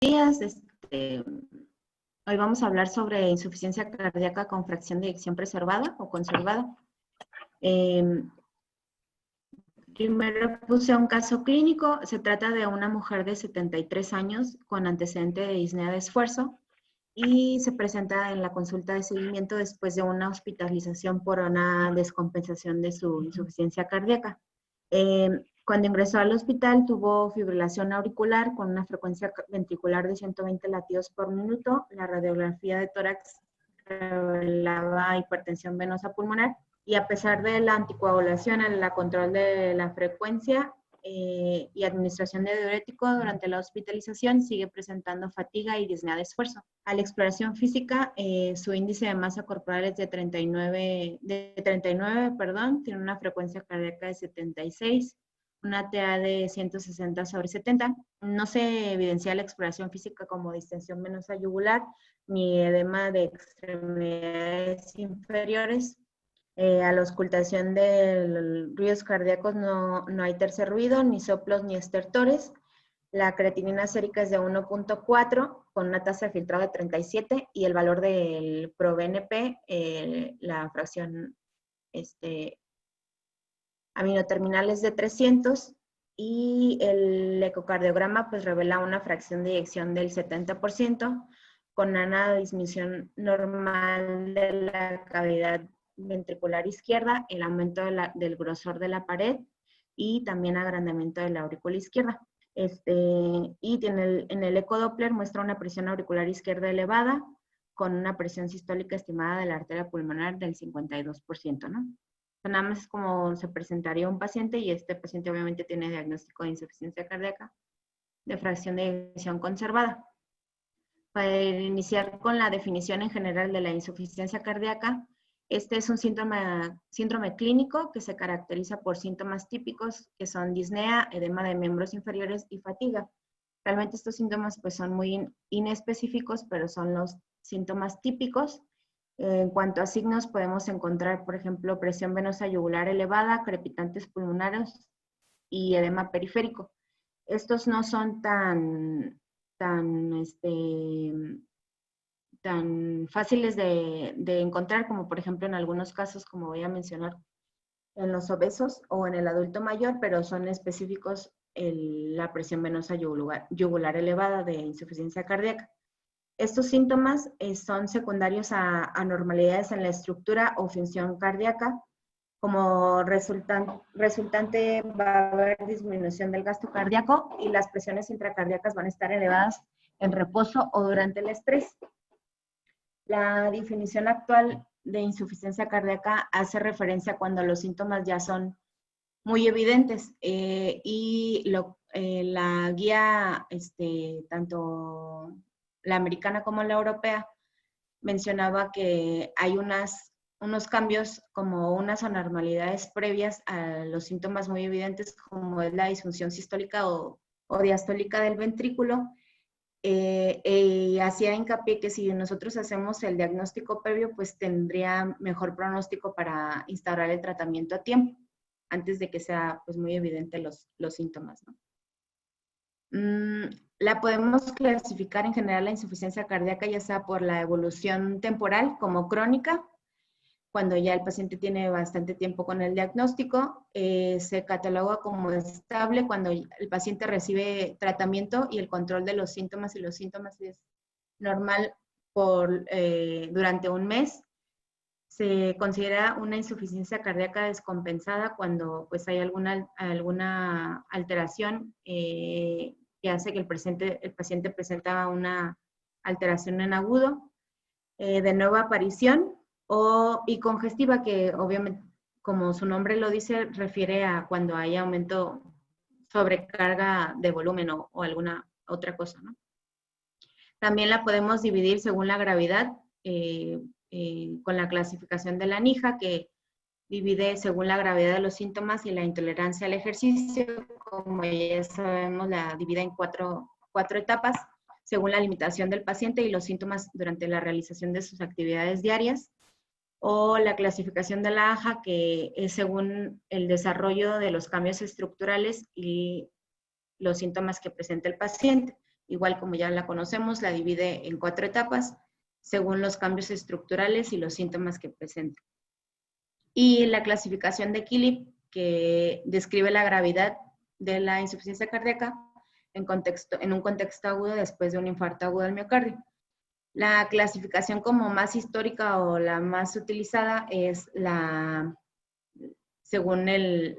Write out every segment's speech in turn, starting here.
días. Hoy vamos a hablar sobre insuficiencia cardíaca con fracción de eyección preservada o conservada. Primero puse un caso clínico. Se trata de una mujer de 73 años con antecedente de disnea de esfuerzo y se presenta en la consulta de seguimiento después de una hospitalización por una descompensación de su insuficiencia cardíaca. Cuando ingresó al hospital tuvo fibrilación auricular con una frecuencia ventricular de 120 latidos por minuto. La radiografía de tórax revelaba hipertensión venosa pulmonar y a pesar de la anticoagulación, el control de la frecuencia y administración de diurético durante la hospitalización, sigue presentando fatiga y disnea de esfuerzo. A la exploración física, su índice de masa corporal es de 39, tiene una frecuencia cardíaca de 76, una TA de 160/70. No se evidencia la exploración física como distensión venosa yugular ni edema de extremidades inferiores. A la auscultación de ruidos cardíacos no hay tercer ruido, ni soplos ni estertores. La creatinina sérica es de 1.4 con una tasa de filtrado de 37 y el valor del ProBNP, la fracción aminoterminal es de 300 y el ecocardiograma pues revela una fracción de eyección del 70% con una disminución normal de la cavidad ventricular izquierda, el aumento del grosor de la pared y también agrandamiento de la aurícula izquierda. Y en el ecodoppler muestra una presión auricular izquierda elevada con una presión sistólica estimada de la arteria pulmonar del 52%, ¿no? Nada más es como se presentaría un paciente y este paciente obviamente tiene diagnóstico de insuficiencia cardíaca de fracción de eyección conservada. Para iniciar con la definición en general de la insuficiencia cardíaca, este es un síndrome clínico que se caracteriza por síntomas típicos que son disnea, edema de miembros inferiores y fatiga. Realmente estos síntomas pues son muy inespecíficos, pero son los síntomas típicos. En cuanto a signos podemos encontrar, por ejemplo, presión venosa yugular elevada, crepitantes pulmonares y edema periférico. Estos no son tan fáciles de encontrar como por ejemplo en algunos casos, como voy a mencionar, en los obesos o en el adulto mayor, pero son específicos la presión venosa yugular elevada de insuficiencia cardíaca. Estos síntomas son secundarios a anormalidades en la estructura o función cardíaca. Como resultante va a haber disminución del gasto cardíaco y las presiones intracardíacas van a estar elevadas en reposo o durante el estrés. La definición actual de insuficiencia cardíaca hace referencia cuando los síntomas ya son muy evidentes y la guía, tanto la americana como la europea, mencionaba que hay unos cambios como unas anormalidades previas a los síntomas muy evidentes, como es la disfunción sistólica o diastólica del ventrículo, y hacía hincapié que si nosotros hacemos el diagnóstico previo, pues tendría mejor pronóstico para instaurar el tratamiento a tiempo, antes de que sea pues muy evidente los síntomas, ¿no? La podemos clasificar en general la insuficiencia cardíaca ya sea por la evolución temporal como crónica, cuando ya el paciente tiene bastante tiempo con el diagnóstico, se cataloga como estable cuando el paciente recibe tratamiento y el control de los síntomas y los síntomas es normal durante un mes. Se considera una insuficiencia cardíaca descompensada cuando pues hay alguna alteración que hace que el paciente presenta una alteración en agudo, de nueva aparición y congestiva, que obviamente, como su nombre lo dice, refiere a cuando hay aumento, sobrecarga de volumen o alguna otra cosa, ¿no? También la podemos dividir según la gravedad, con la clasificación de la NIJA, que divide según la gravedad de los síntomas y la intolerancia al ejercicio. Como ya sabemos, la divide en cuatro etapas, según la limitación del paciente y los síntomas durante la realización de sus actividades diarias. O la clasificación de la AJA, que es según el desarrollo de los cambios estructurales y los síntomas que presenta el paciente. igual como ya la conocemos, la divide en 4 etapas según los cambios estructurales y los síntomas que presenta. Y la clasificación de Killip, que describe la gravedad de la insuficiencia cardíaca en un contexto agudo después de un infarto agudo del miocardio. La clasificación como más histórica o la más utilizada es según el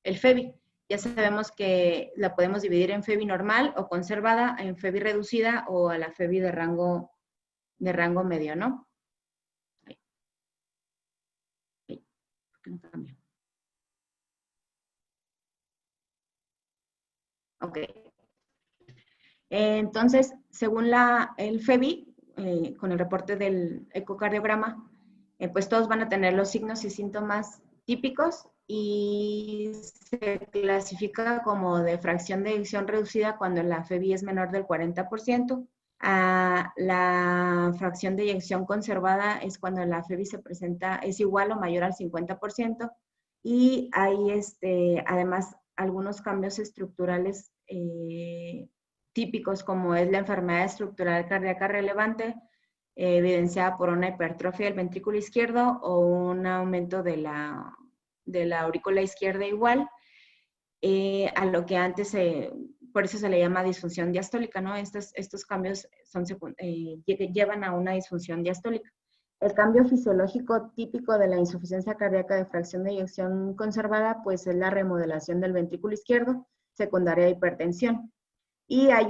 FEBI. Ya sabemos que la podemos dividir en FEBI normal o conservada, en FEBI reducida o a la FEBI de rango medio, ¿no? ¿Por qué no cambia? Ok. Entonces, según el FEBI, con el reporte del ecocardiograma, pues todos van a tener los signos y síntomas típicos y se clasifica como de fracción de eyección reducida cuando la FEBI es menor del 40%. La fracción de eyección conservada es cuando la FEBI es igual o mayor al 50%. Y hay además algunos cambios estructurales típicos, como es la enfermedad estructural cardíaca relevante, evidenciada por una hipertrofia del ventrículo izquierdo o un aumento de la aurícula izquierda igual, a lo que antes, por eso se le llama disfunción diastólica, ¿no? Estos cambios llevan a una disfunción diastólica. El cambio fisiológico típico de la insuficiencia cardíaca de fracción de eyección conservada, pues es la remodelación del ventrículo izquierdo, secundaria de hipertensión. Y hay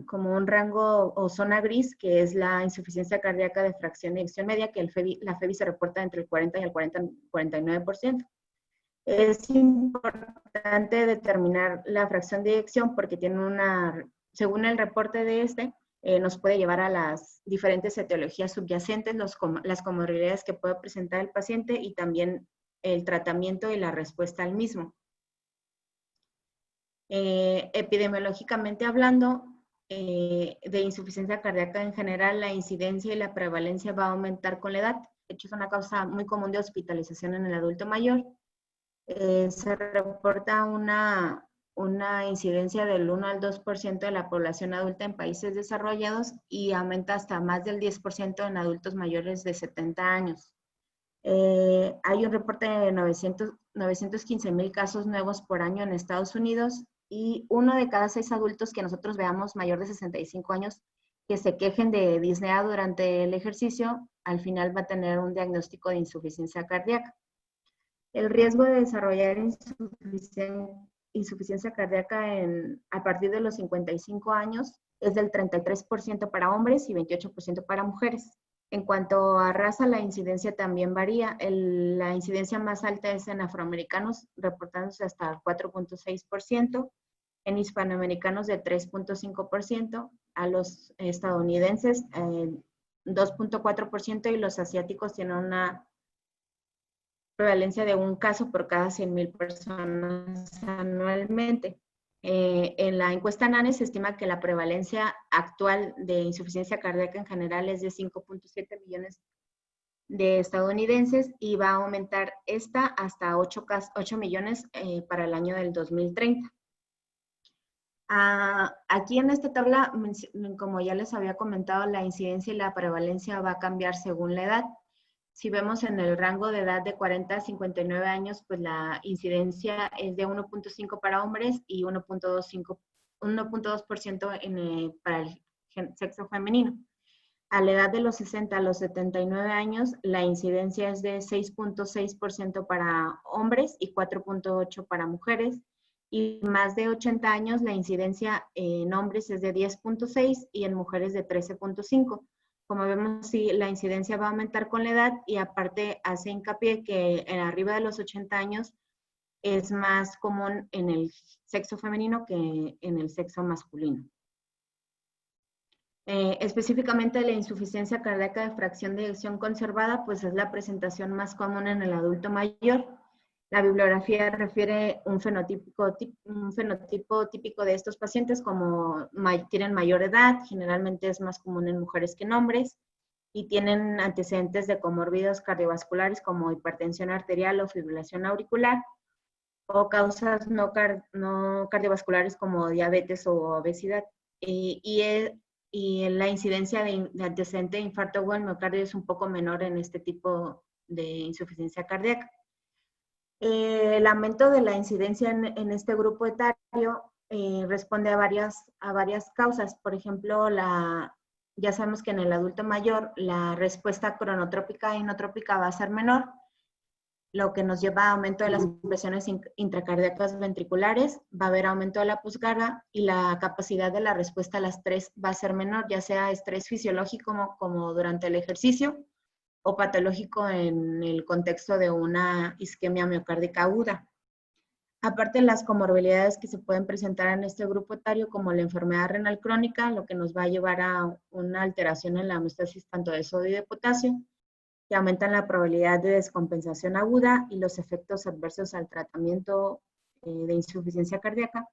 como un rango o zona gris, que es la insuficiencia cardíaca de fracción de eyección media, que la FEBI se reporta entre el 40 y el 49%. Es importante determinar la fracción de eyección porque según el reporte de nos puede llevar a las diferentes etiologías subyacentes, las comorbilidades que puede presentar el paciente y también el tratamiento y la respuesta al mismo. Epidemiológicamente hablando, de insuficiencia cardíaca en general, la incidencia y la prevalencia va a aumentar con la edad. De hecho, es una causa muy común de hospitalización en el adulto mayor. Se reporta una incidencia del 1 al 2% de la población adulta en países desarrollados y aumenta hasta más del 10% en adultos mayores de 70 años. Hay un reporte de 915,000 casos nuevos por año en Estados Unidos y 1 de cada 6 adultos que nosotros veamos mayor de 65 años que se quejen de disnea durante el ejercicio, al final va a tener un diagnóstico de insuficiencia cardíaca. El riesgo de desarrollar insuficiencia cardíaca a partir de los 55 años es del 33% para hombres y 28% para mujeres. En cuanto a raza, la incidencia también varía. La incidencia más alta es en afroamericanos, reportándose hasta el 4.6%, en hispanoamericanos de 3.5%, a los estadounidenses 2.4% y los asiáticos tienen una prevalencia de un caso por cada 100,000 personas anualmente. En la encuesta NANE se estima que la prevalencia actual de insuficiencia cardíaca en general es de 5.7 millones de estadounidenses y va a aumentar hasta 8 millones para el año del 2030. Aquí en esta tabla, como ya les había comentado, la incidencia y la prevalencia va a cambiar según la edad. Si vemos en el rango de edad de 40 a 59 años, pues la incidencia es de 1.5 para hombres y 1.2% para el sexo femenino. A la edad de los 60 a los 79 años, la incidencia es de 6.6% para hombres y 4.8% para mujeres. Y más de 80 años, la incidencia en hombres es de 10.6% y en mujeres de 13.5%. Como vemos, sí, la incidencia va a aumentar con la edad y aparte hace hincapié que arriba de los 80 años es más común en el sexo femenino que en el sexo masculino. Específicamente la insuficiencia cardíaca de fracción de eyección conservada, pues es la presentación más común en el adulto mayor. La bibliografía refiere un fenotipo típico de estos pacientes como tienen mayor edad, generalmente es más común en mujeres que en hombres, y tienen antecedentes de comórbidos cardiovasculares como hipertensión arterial o fibrilación auricular. o causas no cardiovasculares como diabetes o obesidad. Y la incidencia de antecedente de infarto agudo del miocardio es un poco menor en este tipo de insuficiencia cardíaca. El aumento de la incidencia en este grupo etario responde a varias causas. Por ejemplo, ya sabemos que en el adulto mayor la respuesta cronotrópica e inotrópica va a ser menor, lo que nos lleva a aumento de las presiones intracardíacas ventriculares, va a haber aumento de la posgarra y la capacidad de la respuesta al estrés va a ser menor, ya sea estrés fisiológico como durante el ejercicio o patológico en el contexto de una isquemia miocárdica aguda. Aparte de las comorbilidades que se pueden presentar en este grupo etario, como la enfermedad renal crónica, lo que nos va a llevar a una alteración en la homeostasis tanto de sodio y de potasio, que aumentan la probabilidad de descompensación aguda y los efectos adversos al tratamiento de insuficiencia cardíaca,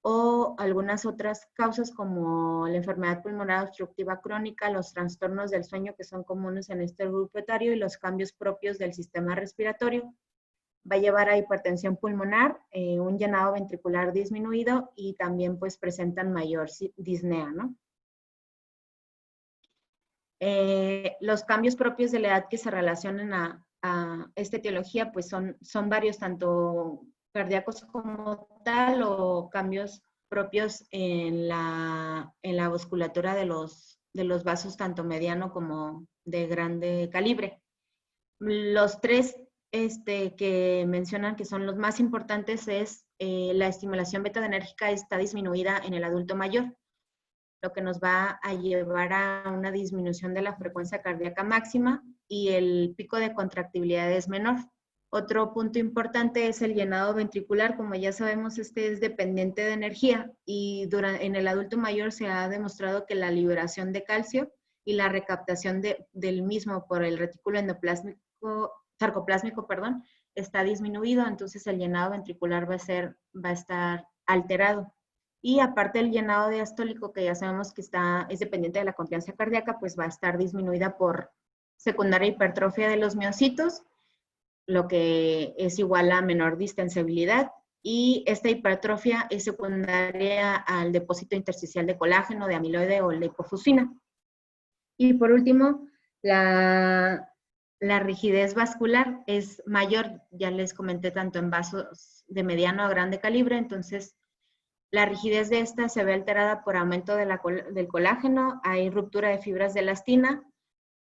o algunas otras causas como la enfermedad pulmonar obstructiva crónica, los trastornos del sueño que son comunes en este grupo etario y los cambios propios del sistema respiratorio. Va a llevar a hipertensión pulmonar, un llenado ventricular disminuido y también pues presentan mayor disnea, ¿no? Los cambios propios de la edad que se relacionan a esta etiología pues son varios, tanto cardíacos como tal o cambios propios en la vasculatura de los vasos tanto mediano como de grande calibre. Los tres que mencionan que son los más importantes es la estimulación beta-adrenérgica está disminuida en el adulto mayor, lo que nos va a llevar a una disminución de la frecuencia cardíaca máxima y el pico de contractibilidad es menor. Otro punto importante es el llenado ventricular. Como ya sabemos, este es dependiente de energía y en el adulto mayor se ha demostrado que la liberación de calcio y la recaptación del mismo por el retículo sarcoplásmico, está disminuido, entonces el llenado ventricular va a estar alterado. Y aparte el llenado diastólico, que ya sabemos que es dependiente de la competencia cardíaca, pues va a estar disminuida por secundaria hipertrofia de los miocitos, lo que es igual a menor distensibilidad. Y esta hipertrofia es secundaria al depósito intersticial de colágeno, de amiloide o lipofuscina. Y por último, la rigidez vascular es mayor, ya les comenté, tanto en vasos de mediano a grande calibre, entonces la rigidez de esta se ve alterada por aumento del colágeno, hay ruptura de fibras de elastina,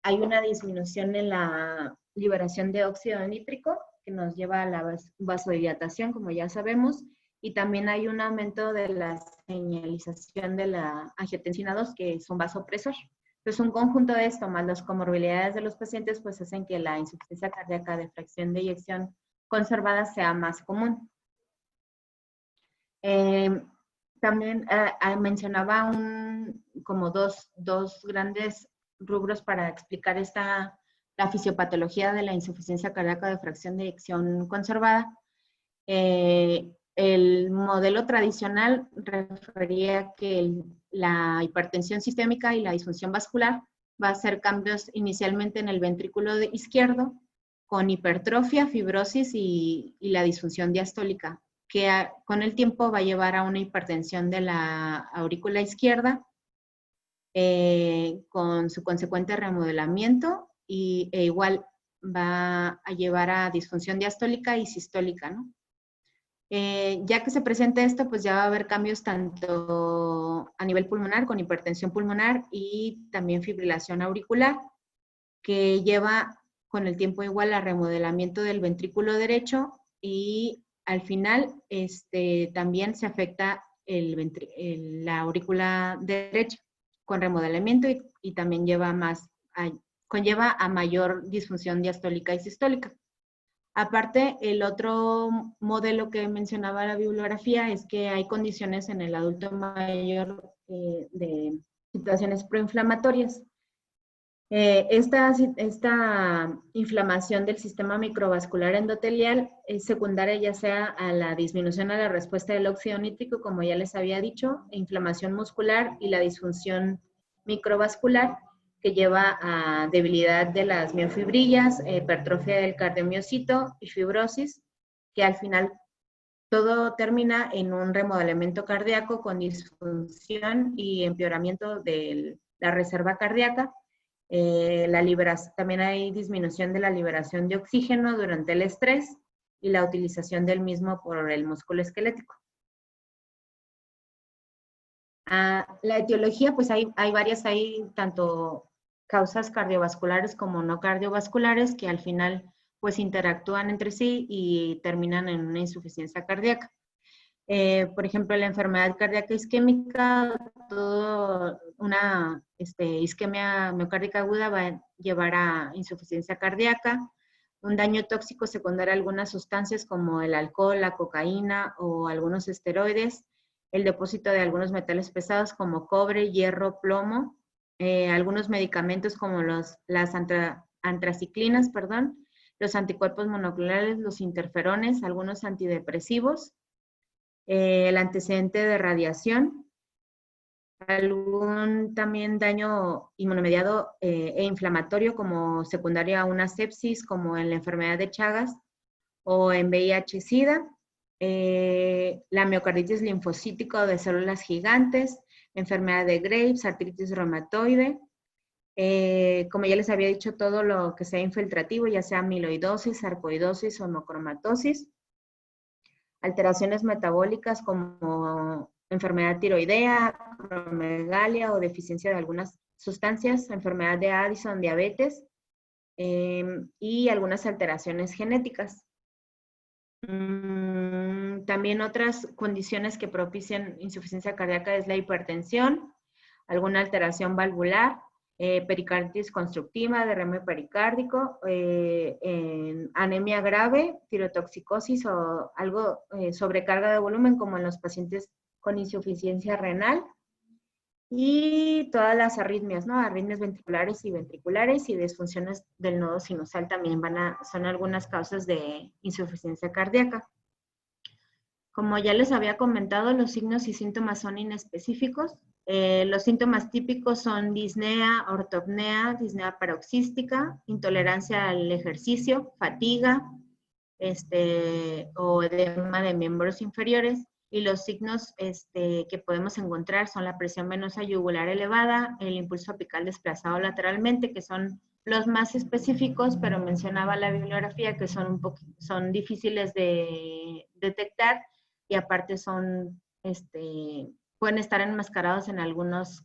hay una disminución en la liberación de óxido nítrico, que nos lleva a la vasodilatación, como ya sabemos, y también hay un aumento de la señalización de la angiotensina 2, que es un vasopresor. Entonces, un conjunto de esto, más las comorbilidades de los pacientes, pues hacen que la insuficiencia cardíaca de fracción de eyección conservada sea más común. También mencionaba como dos grandes rubros para explicar la fisiopatología de la insuficiencia cardíaca de fracción de eyección conservada. El modelo tradicional refería que la hipertensión sistémica y la disfunción vascular va a hacer cambios inicialmente en el ventrículo izquierdo con hipertrofia, fibrosis y la disfunción diastólica, que con el tiempo va a llevar a una hipertensión de la aurícula izquierda con su consecuente remodelamiento e igual va a llevar a disfunción diastólica y sistólica, ¿no? Ya que se presenta esto, pues ya va a haber cambios tanto a nivel pulmonar, con hipertensión pulmonar y también fibrilación auricular, que lleva con el tiempo igual a remodelamiento del ventrículo derecho y al final también se afecta la aurícula derecha con remodelamiento y también conlleva a mayor disfunción diastólica y sistólica. Aparte, el otro modelo que mencionaba la bibliografía es que hay condiciones en el adulto mayor de situaciones proinflamatorias. Esta inflamación del sistema microvascular endotelial es secundaria ya sea a la disminución a la respuesta del óxido nítrico, como ya les había dicho, inflamación muscular y la disfunción microvascular, que lleva a debilidad de las miofibrillas, hipertrofia del cardiomiocito y fibrosis, que al final Todo termina en un remodelamiento cardíaco con disfunción y empeoramiento de la reserva cardíaca. También hay disminución de la liberación de oxígeno durante el estrés y la utilización del mismo por el músculo esquelético. La etiología, pues hay varias, hay tanto causas cardiovasculares como no cardiovasculares que al final pues interactúan entre sí y terminan en una insuficiencia cardíaca. Por ejemplo, la enfermedad cardíaca isquémica, una isquemia miocárdica aguda va a llevar a insuficiencia cardíaca, un daño tóxico secundario a algunas sustancias como el alcohol, la cocaína o algunos esteroides, el depósito de algunos metales pesados como cobre, hierro, plomo, algunos medicamentos como las antraciclinas, los anticuerpos monoclonales, los interferones, algunos antidepresivos, el antecedente de radiación, algún también daño inmunomediado e inflamatorio como secundario a una sepsis, como en la enfermedad de Chagas o en VIH-Sida, la miocarditis linfocítica o de células gigantes, enfermedad de Graves, artritis reumatoide, como ya les había dicho, todo lo que sea infiltrativo, ya sea amiloidosis, sarcoidosis o hemocromatosis, alteraciones metabólicas como enfermedad tiroidea, acromegalia o deficiencia de algunas sustancias, enfermedad de Addison, diabetes y algunas alteraciones genéticas. También otras condiciones que propician insuficiencia cardíaca es la hipertensión, alguna alteración valvular, pericarditis constructiva, derrame pericárdico, anemia grave, tirotoxicosis o algo sobrecarga de volumen como en los pacientes con insuficiencia renal. Y todas las arritmias, ¿no? Arritmias ventriculares y disfunciones del nodo sinusal también son algunas causas de insuficiencia cardíaca. Como ya les había comentado, los signos y síntomas son inespecíficos. Los síntomas típicos son disnea, ortopnea, disnea paroxística, intolerancia al ejercicio, fatiga, o edema de miembros inferiores. Y los signos que podemos encontrar son la presión venosa yugular elevada, el impulso apical desplazado lateralmente, que son los más específicos, pero mencionaba la bibliografía que son difíciles de detectar y aparte pueden estar enmascarados en algunos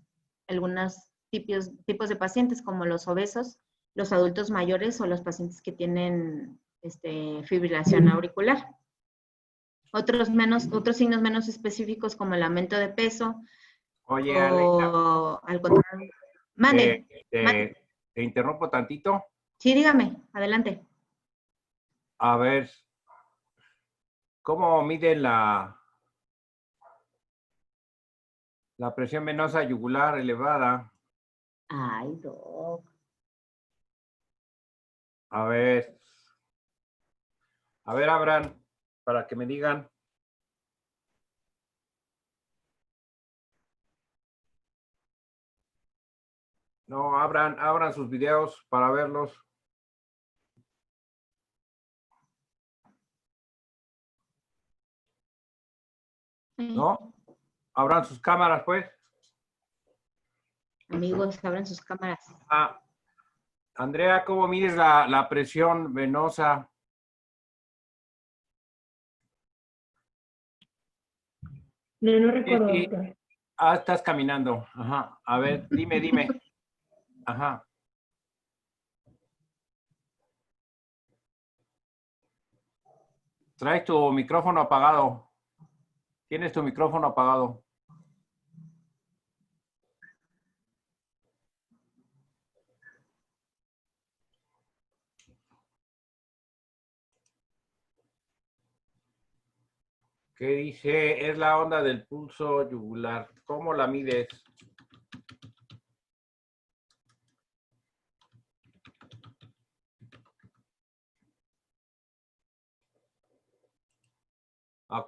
tipos de pacientes como los obesos, los adultos mayores o los pacientes que tienen fibrilación auricular. Otros signos menos específicos como el aumento de peso. Oye, Alexa, al contrario. Mande. Te interrumpo tantito. Sí, dígame, adelante. A ver, ¿cómo mide la presión venosa yugular elevada? Ay, doc. A ver, Abraham, para que me digan. No, abran sus videos para verlos. ¿No? Abran sus cámaras, pues. Amigos, abran sus cámaras. Andrea, ¿cómo mides la presión venosa? No recuerdo. Sí. Estás caminando. Ajá. A ver, dime. Ajá. Traes tu micrófono apagado. Tienes tu micrófono apagado. ¿Qué dice? Es la onda del pulso yugular. ¿Cómo la mides?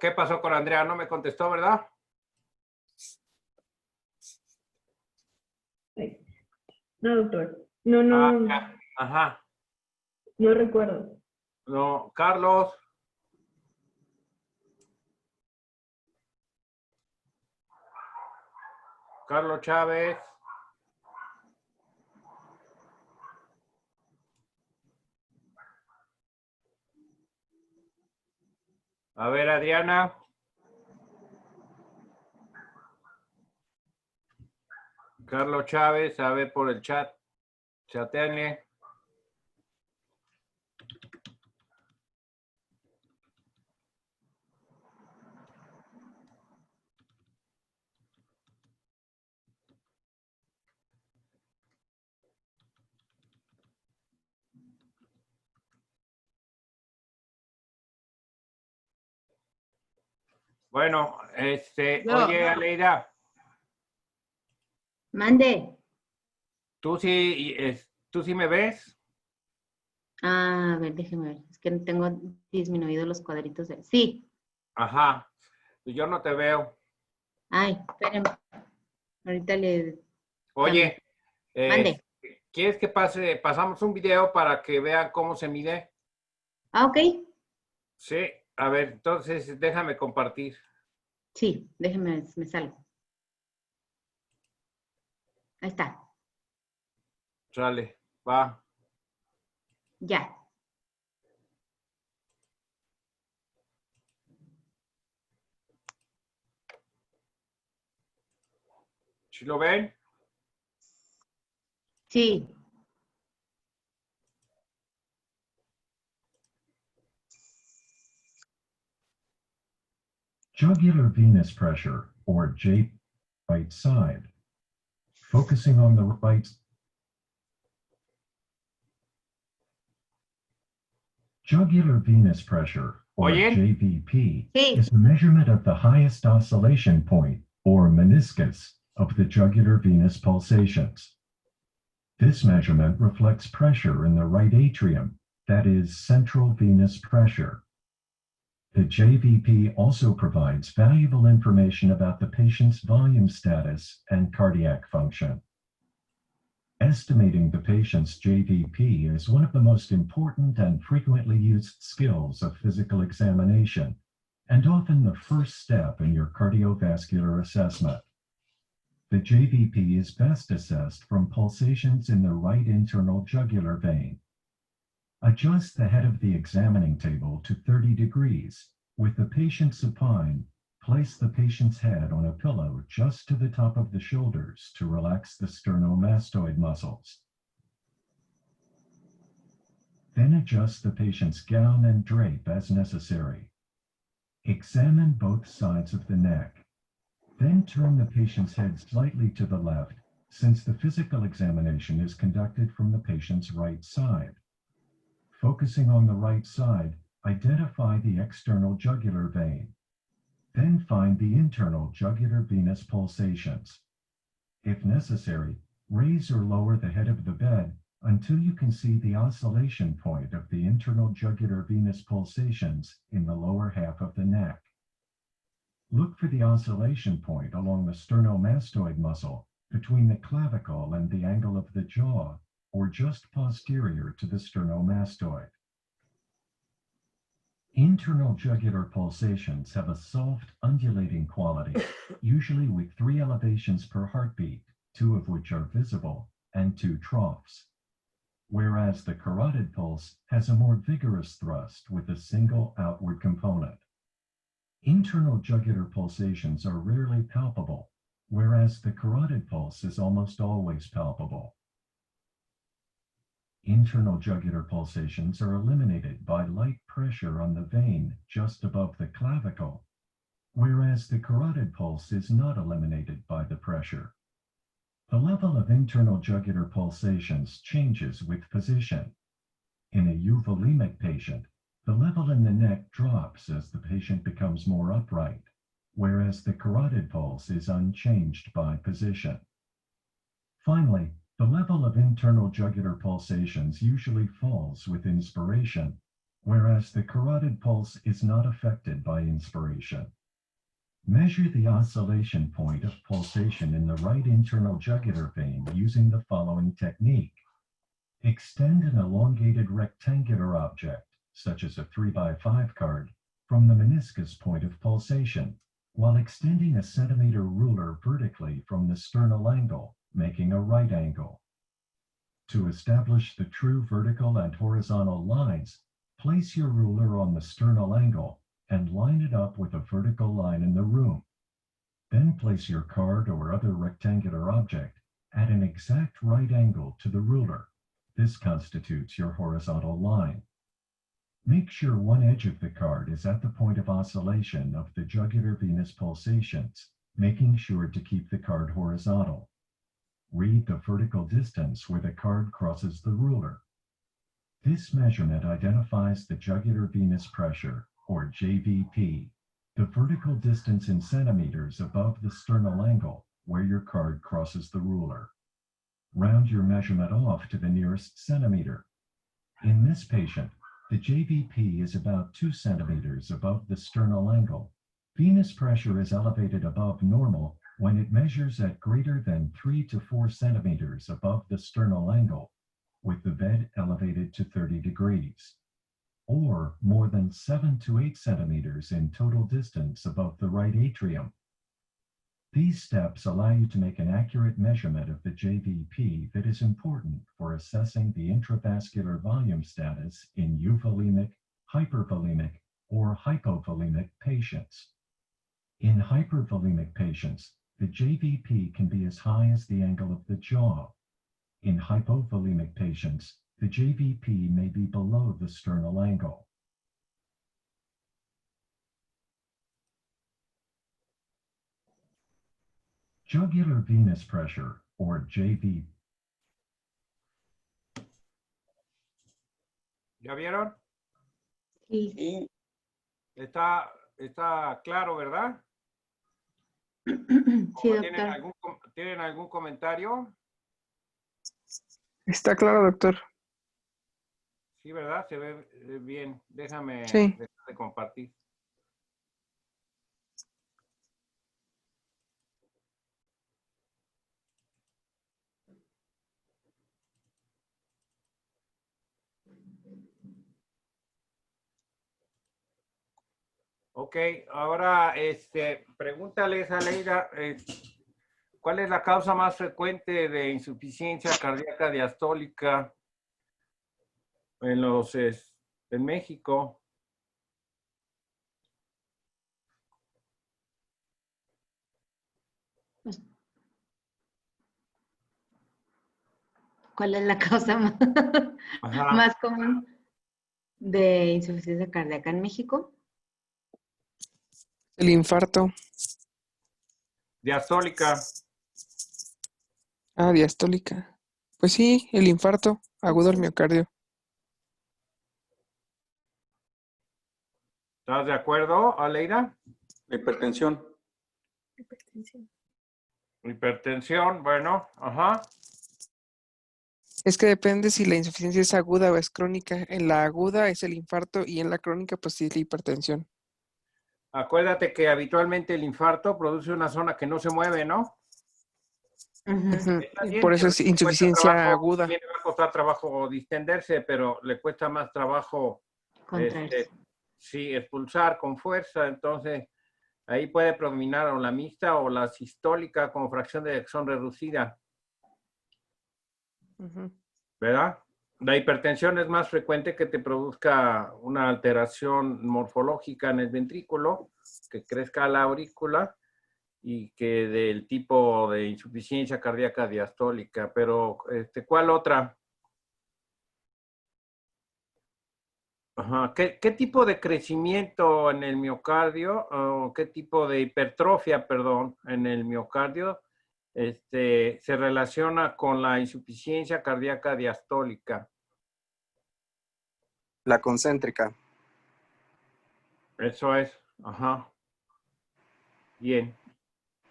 ¿Qué pasó con Andrea? No me contestó, ¿verdad? No, doctor. No. Ajá. No recuerdo. No, Carlos. Carlos Chávez. A ver, Adriana. Carlos Chávez, a ver por el chat. Chateanle. Bueno, Yo. oye, Aleida, Mande. ¿tú sí me ves? Ah, a ver, déjeme ver. Es que tengo disminuido los cuadritos de... Sí. Ajá, yo no te veo. Ay, espérenme. Ahorita le cambio. Oye, Mande. ¿quieres que pasamos un video para que vean cómo se mide? Ah, ok. Sí, a ver, entonces déjame compartir. Sí, déjeme, me salgo. Ahí está. Sale, va. Ya. ¿Sí lo ven? Sí. Jugular venous pressure, or J, right side. Focusing on the right. Jugular venous pressure, or Oye? JVP, Sí. is a measurement of the highest oscillation point, or meniscus, of the jugular venous pulsations. This measurement reflects pressure in the right atrium, that is, central venous pressure. The JVP also provides valuable information about the patient's volume status and cardiac function. Estimating the patient's JVP is one of the most important and frequently used skills of physical examination, and often the first step in your cardiovascular assessment. The JVP is best assessed from pulsations in the right internal jugular vein. Adjust the head of the examining table to 30 degrees. With the patient supine, place the patient's head on a pillow just to the top of the shoulders to relax the sternomastoid muscles. Then adjust the patient's gown and drape as necessary. Examine both sides of the neck. Then turn the patient's head slightly to the left, since the physical examination is conducted from the patient's right side. Focusing on the right side, identify the external jugular vein. Then find the internal jugular venous pulsations. If necessary, raise or lower the head of the bed until you can see the oscillation point of the internal jugular venous pulsations in the lower half of the neck. Look for the oscillation point along the sternomastoid muscle between the clavicle and the angle of the jaw, or just posterior to the sternomastoid. Internal jugular pulsations have a soft, undulating quality, usually with 3 elevations per heartbeat, 2 of which are visible, and 2 troughs. Whereas the carotid pulse has a more vigorous thrust with a single outward component. Internal jugular pulsations are rarely palpable, whereas the carotid pulse is almost always palpable. Internal jugular pulsations are eliminated by light pressure on the vein just above the clavicle, whereas the carotid pulse is not eliminated by the pressure. The level of internal jugular pulsations changes with position. In a euvolemic patient, the level in the neck drops as the patient becomes more upright, whereas the carotid pulse is unchanged by position. Finally, the level of internal jugular pulsations usually falls with inspiration, whereas the carotid pulse is not affected by inspiration. Measure the oscillation point of pulsation in the right internal jugular vein using the following technique. Extend an elongated rectangular object, such as a 3x5 card, from the meniscus point of pulsation, while extending a centimeter ruler vertically from the sternal angle, making a right angle. To establish the true vertical and horizontal lines, place your ruler on the sternal angle and line it up with a vertical line in the room. Then place your card or other rectangular object at an exact right angle to the ruler. This constitutes your horizontal line. Make sure one edge of the card is at the point of oscillation of the jugular venous pulsations, making sure to keep the card horizontal. Read the vertical distance where the card crosses the ruler. This measurement identifies the jugular venous pressure, or JVP, the vertical distance in centimeters above the sternal angle where your card crosses the ruler. Round your measurement off to the nearest centimeter. In this patient, the JVP is about 2 centimeters above the sternal angle. Venous pressure is elevated above normal when it measures at greater than 3 to 4 centimeters above the sternal angle, with the bed elevated to 30 degrees, or more than 7 to 8 centimeters in total distance above the right atrium. These steps allow you to make an accurate measurement of the JVP that is important for assessing the intravascular volume status in euvolemic, hypervolemic, or hypovolemic patients. In hypervolemic patients, the JVP can be as high as the angle of the jaw. In hypovolemic patients, the JVP may be below the sternal angle. Jugular venous pressure, or JV. ¿Ya vieron? Sí. Sí, Está claro, ¿verdad? Sí, ¿O doctor. ¿Tienen algún comentario? Está claro, doctor. Sí, ¿verdad? Se ve bien. Déjame Sí. dejar de compartir. Ok, ahora pregúntales a Leida, ¿cuál es la causa más frecuente de insuficiencia cardíaca diastólica en México? ¿Cuál es la causa más, Ajá. más común de insuficiencia cardíaca en México? El infarto. Diastólica. Ah, diastólica. Pues sí, el infarto agudo al miocardio. ¿Estás de acuerdo, Aleida? hipertensión. Hipertensión, bueno, ajá. Es que depende si la insuficiencia es aguda o es crónica. En la aguda es el infarto y en la crónica pues sí es la hipertensión. Acuérdate que habitualmente el infarto produce una zona que no se mueve, ¿no? Ujú. Ujú. Está Y bien, por eso pero es sí le cuesta insuficiencia trabajo, aguda. también le va a costar trabajo distenderse, pero le cuesta más trabajo Contraerse. sí, expulsar con fuerza. Entonces, ahí puede predominar o la mixta o la sistólica con fracción de eyección reducida, Ujú. ¿verdad? La hipertensión es más frecuente que te produzca una alteración morfológica en el ventrículo, que crezca la aurícula y que del tipo de insuficiencia cardíaca diastólica. Pero, ¿cuál otra? Ajá. ¿Qué tipo de crecimiento en el miocardio, o qué tipo de hipertrofia, perdón, en el miocardio se relaciona con la insuficiencia cardíaca diastólica? La concéntrica. Eso es, ajá. Bien.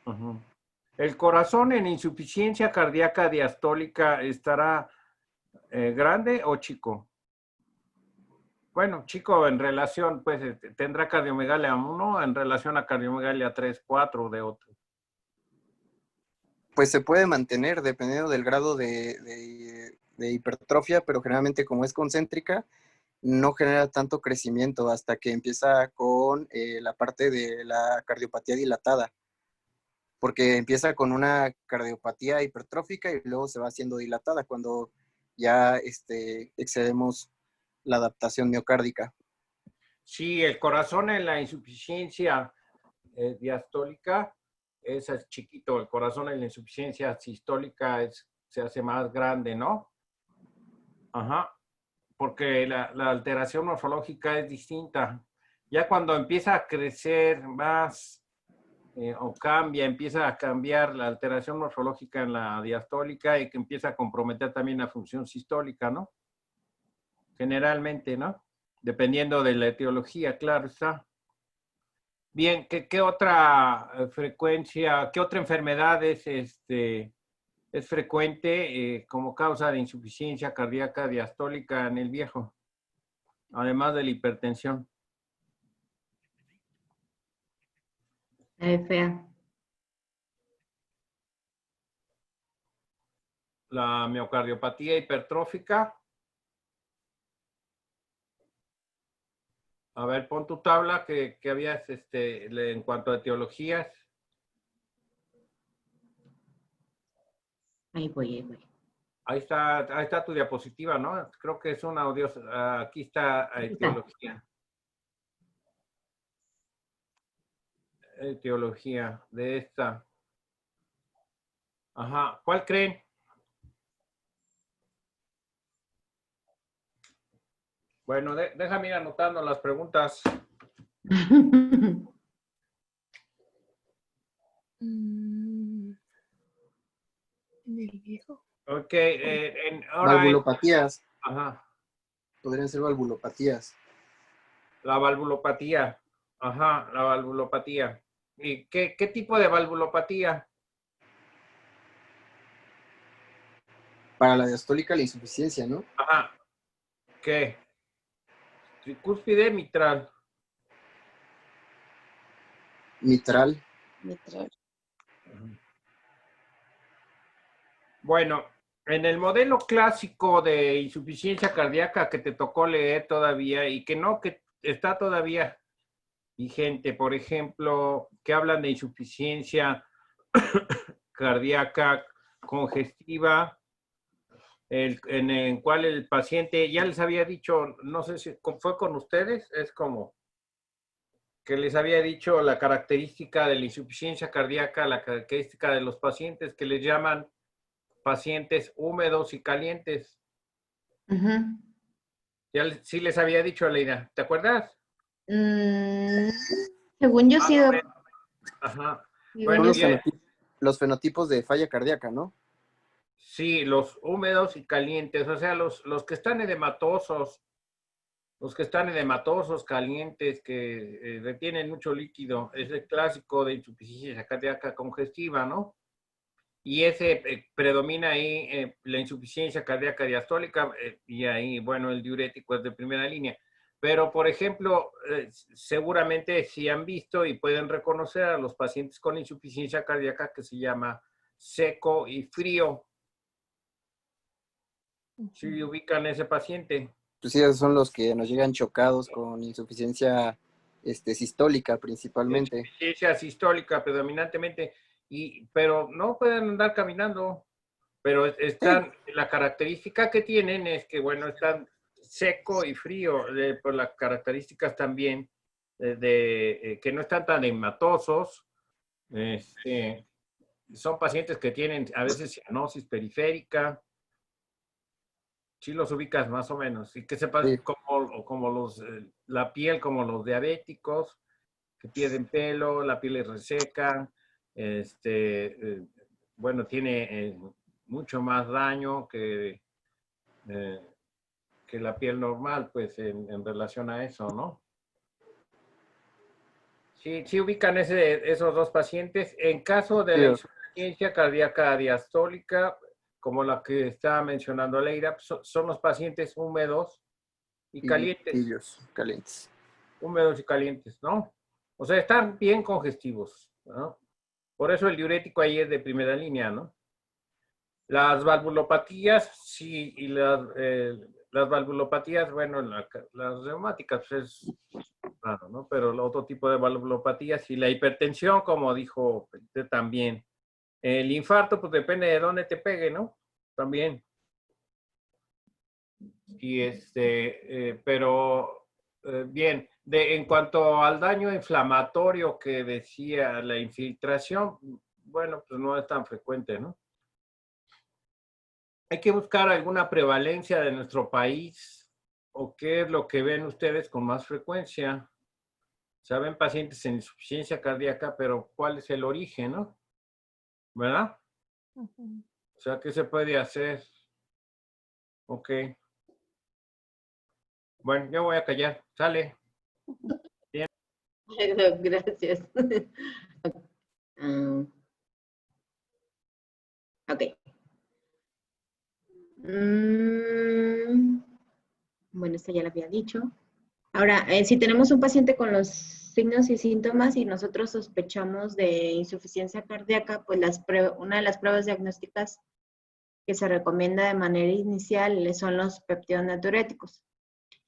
Ajá. ¿El corazón en insuficiencia cardíaca diastólica estará grande o chico? Bueno, chico, en relación, pues, tendrá cardiomegalia 1 en relación a cardiomegalia 3, 4 de otro. Pues se puede mantener dependiendo del grado de hipertrofia, pero generalmente como es concéntrica, no genera tanto crecimiento hasta que empieza con la parte de la cardiopatía dilatada, porque empieza con una cardiopatía hipertrófica y luego se va haciendo dilatada cuando ya excedemos la adaptación miocárdica. Sí, el corazón en la insuficiencia diastólica es chiquito, el corazón en la insuficiencia sistólica se hace más grande, ¿no? Ajá, porque la alteración morfológica es distinta. Ya cuando empieza a crecer más o empieza a cambiar la alteración morfológica en la diastólica y que empieza a comprometer también la función sistólica, ¿no? Generalmente, ¿no? Dependiendo de la etiología, claro está. Bien, ¿qué otra frecuencia, qué otra enfermedad es frecuente como causa de insuficiencia cardíaca diastólica en el viejo? Además de la hipertensión. Fea. La miocardiopatía hipertrófica. A ver, pon tu tabla que habías en cuanto a etiologías. Ahí voy. Ahí está tu diapositiva, ¿no? Creo que es una audio. Aquí está etiología. Etiología de esta. Ajá. ¿Cuál creen? Bueno, déjame ir anotando las preguntas. En el viejo. Ok. Valvulopatías. Ajá. Podrían ser valvulopatías. La valvulopatía. Ajá, la valvulopatía. ¿Y qué tipo de valvulopatía? Para la diastólica, la insuficiencia, ¿no? Ajá. ¿Qué? Tricúspide mitral. Mitral. Bueno, en el modelo clásico de insuficiencia cardíaca que te tocó leer todavía y que está todavía vigente, por ejemplo, que hablan de insuficiencia cardíaca congestiva, en el cual el paciente, ya les había dicho, no sé si fue con ustedes, es como que les había dicho la característica de la insuficiencia cardíaca, la característica de los pacientes que les llaman pacientes húmedos y calientes. Ujú. Sí les había dicho, Leida, ¿te acuerdas? Según yo sí. Ajá. Son Bueno, los fenotipos de falla cardíaca, ¿no? Sí, los húmedos y calientes, o sea, los que están edematosos, calientes, que retienen mucho líquido, es el clásico de insuficiencia cardíaca congestiva, ¿no? Y ese predomina ahí la insuficiencia cardíaca diastólica y ahí, bueno, el diurético es de primera línea. Pero, por ejemplo, seguramente sí han visto y pueden reconocer a los pacientes con insuficiencia cardíaca que se llama seco y frío. ¿Sí ubican ese paciente? Pues sí, esos son los que nos llegan chocados con insuficiencia sistólica principalmente. Insuficiencia sistólica predominantemente, pero no pueden andar caminando. Pero la característica que tienen es que, bueno, están seco y frío, por las características también que no están tan hematosos. Son pacientes que tienen a veces cianosis periférica. Sí los ubicas más o menos. Y que sepas Sí. como la piel, como los diabéticos, que pierden pelo, la piel es reseca, bueno, tiene mucho más daño que la piel normal, pues, en relación a eso, ¿no? Sí ubican esos dos pacientes. En caso de la insuficiencia cardíaca diastólica, como la que estaba mencionando Leira, son los pacientes húmedos y calientes. Tibios, calientes. Húmedos y calientes, ¿no? O sea, están bien congestivos, ¿no? Por eso el diurético ahí es de primera línea, ¿no? Las valvulopatías, sí, y las valvulopatías, bueno, las reumáticas pues es raro, ¿no? Pero el otro tipo de valvulopatías y la hipertensión, como dijo usted también. El infarto, pues depende de dónde te pegue, ¿no? También. Y pero bien, en cuanto al daño inflamatorio que decía la infiltración, bueno, pues no es tan frecuente, ¿no? Hay que buscar alguna prevalencia de nuestro país o qué es lo que ven ustedes con más frecuencia. Saben pacientes en insuficiencia cardíaca, pero ¿cuál es el origen, no? ¿Verdad? O sea, ¿qué se puede hacer? Ok. Bueno, yo voy a callar. Sale. Gracias. Ok. Bueno, esta ya lo había dicho. Ahora, si tenemos un paciente con los signos y síntomas y nosotros sospechamos de insuficiencia cardíaca, pues una de las pruebas diagnósticas que se recomienda de manera inicial son los péptidos natriuréticos.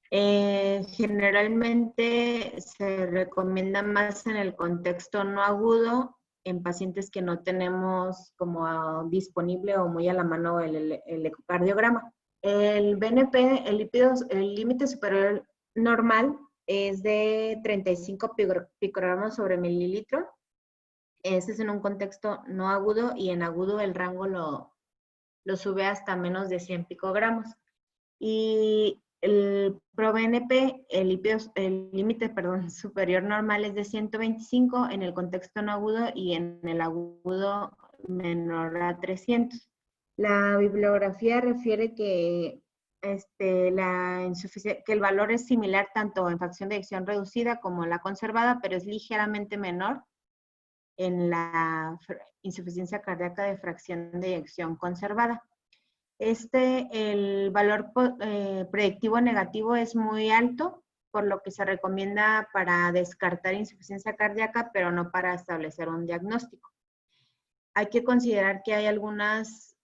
Generalmente se recomienda más en el contexto no agudo, en pacientes que no tenemos como disponible o muy a la mano el ecocardiograma. El BNP, el límite superior normal es de 35 picogramos sobre mililitro. Ese es en un contexto no agudo y en agudo el rango lo sube hasta menos de 100 picogramos. Y el ProBNP, el límite superior normal es de 125 en el contexto no agudo y en el agudo menor a 300. La bibliografía refiere que, que el valor es similar tanto en fracción de eyección reducida como en la conservada, pero es ligeramente menor en la insuficiencia cardíaca de fracción de eyección conservada. El valor predictivo negativo es muy alto, por lo que se recomienda para descartar insuficiencia cardíaca, pero no para establecer un diagnóstico. Hay que considerar que hay algunas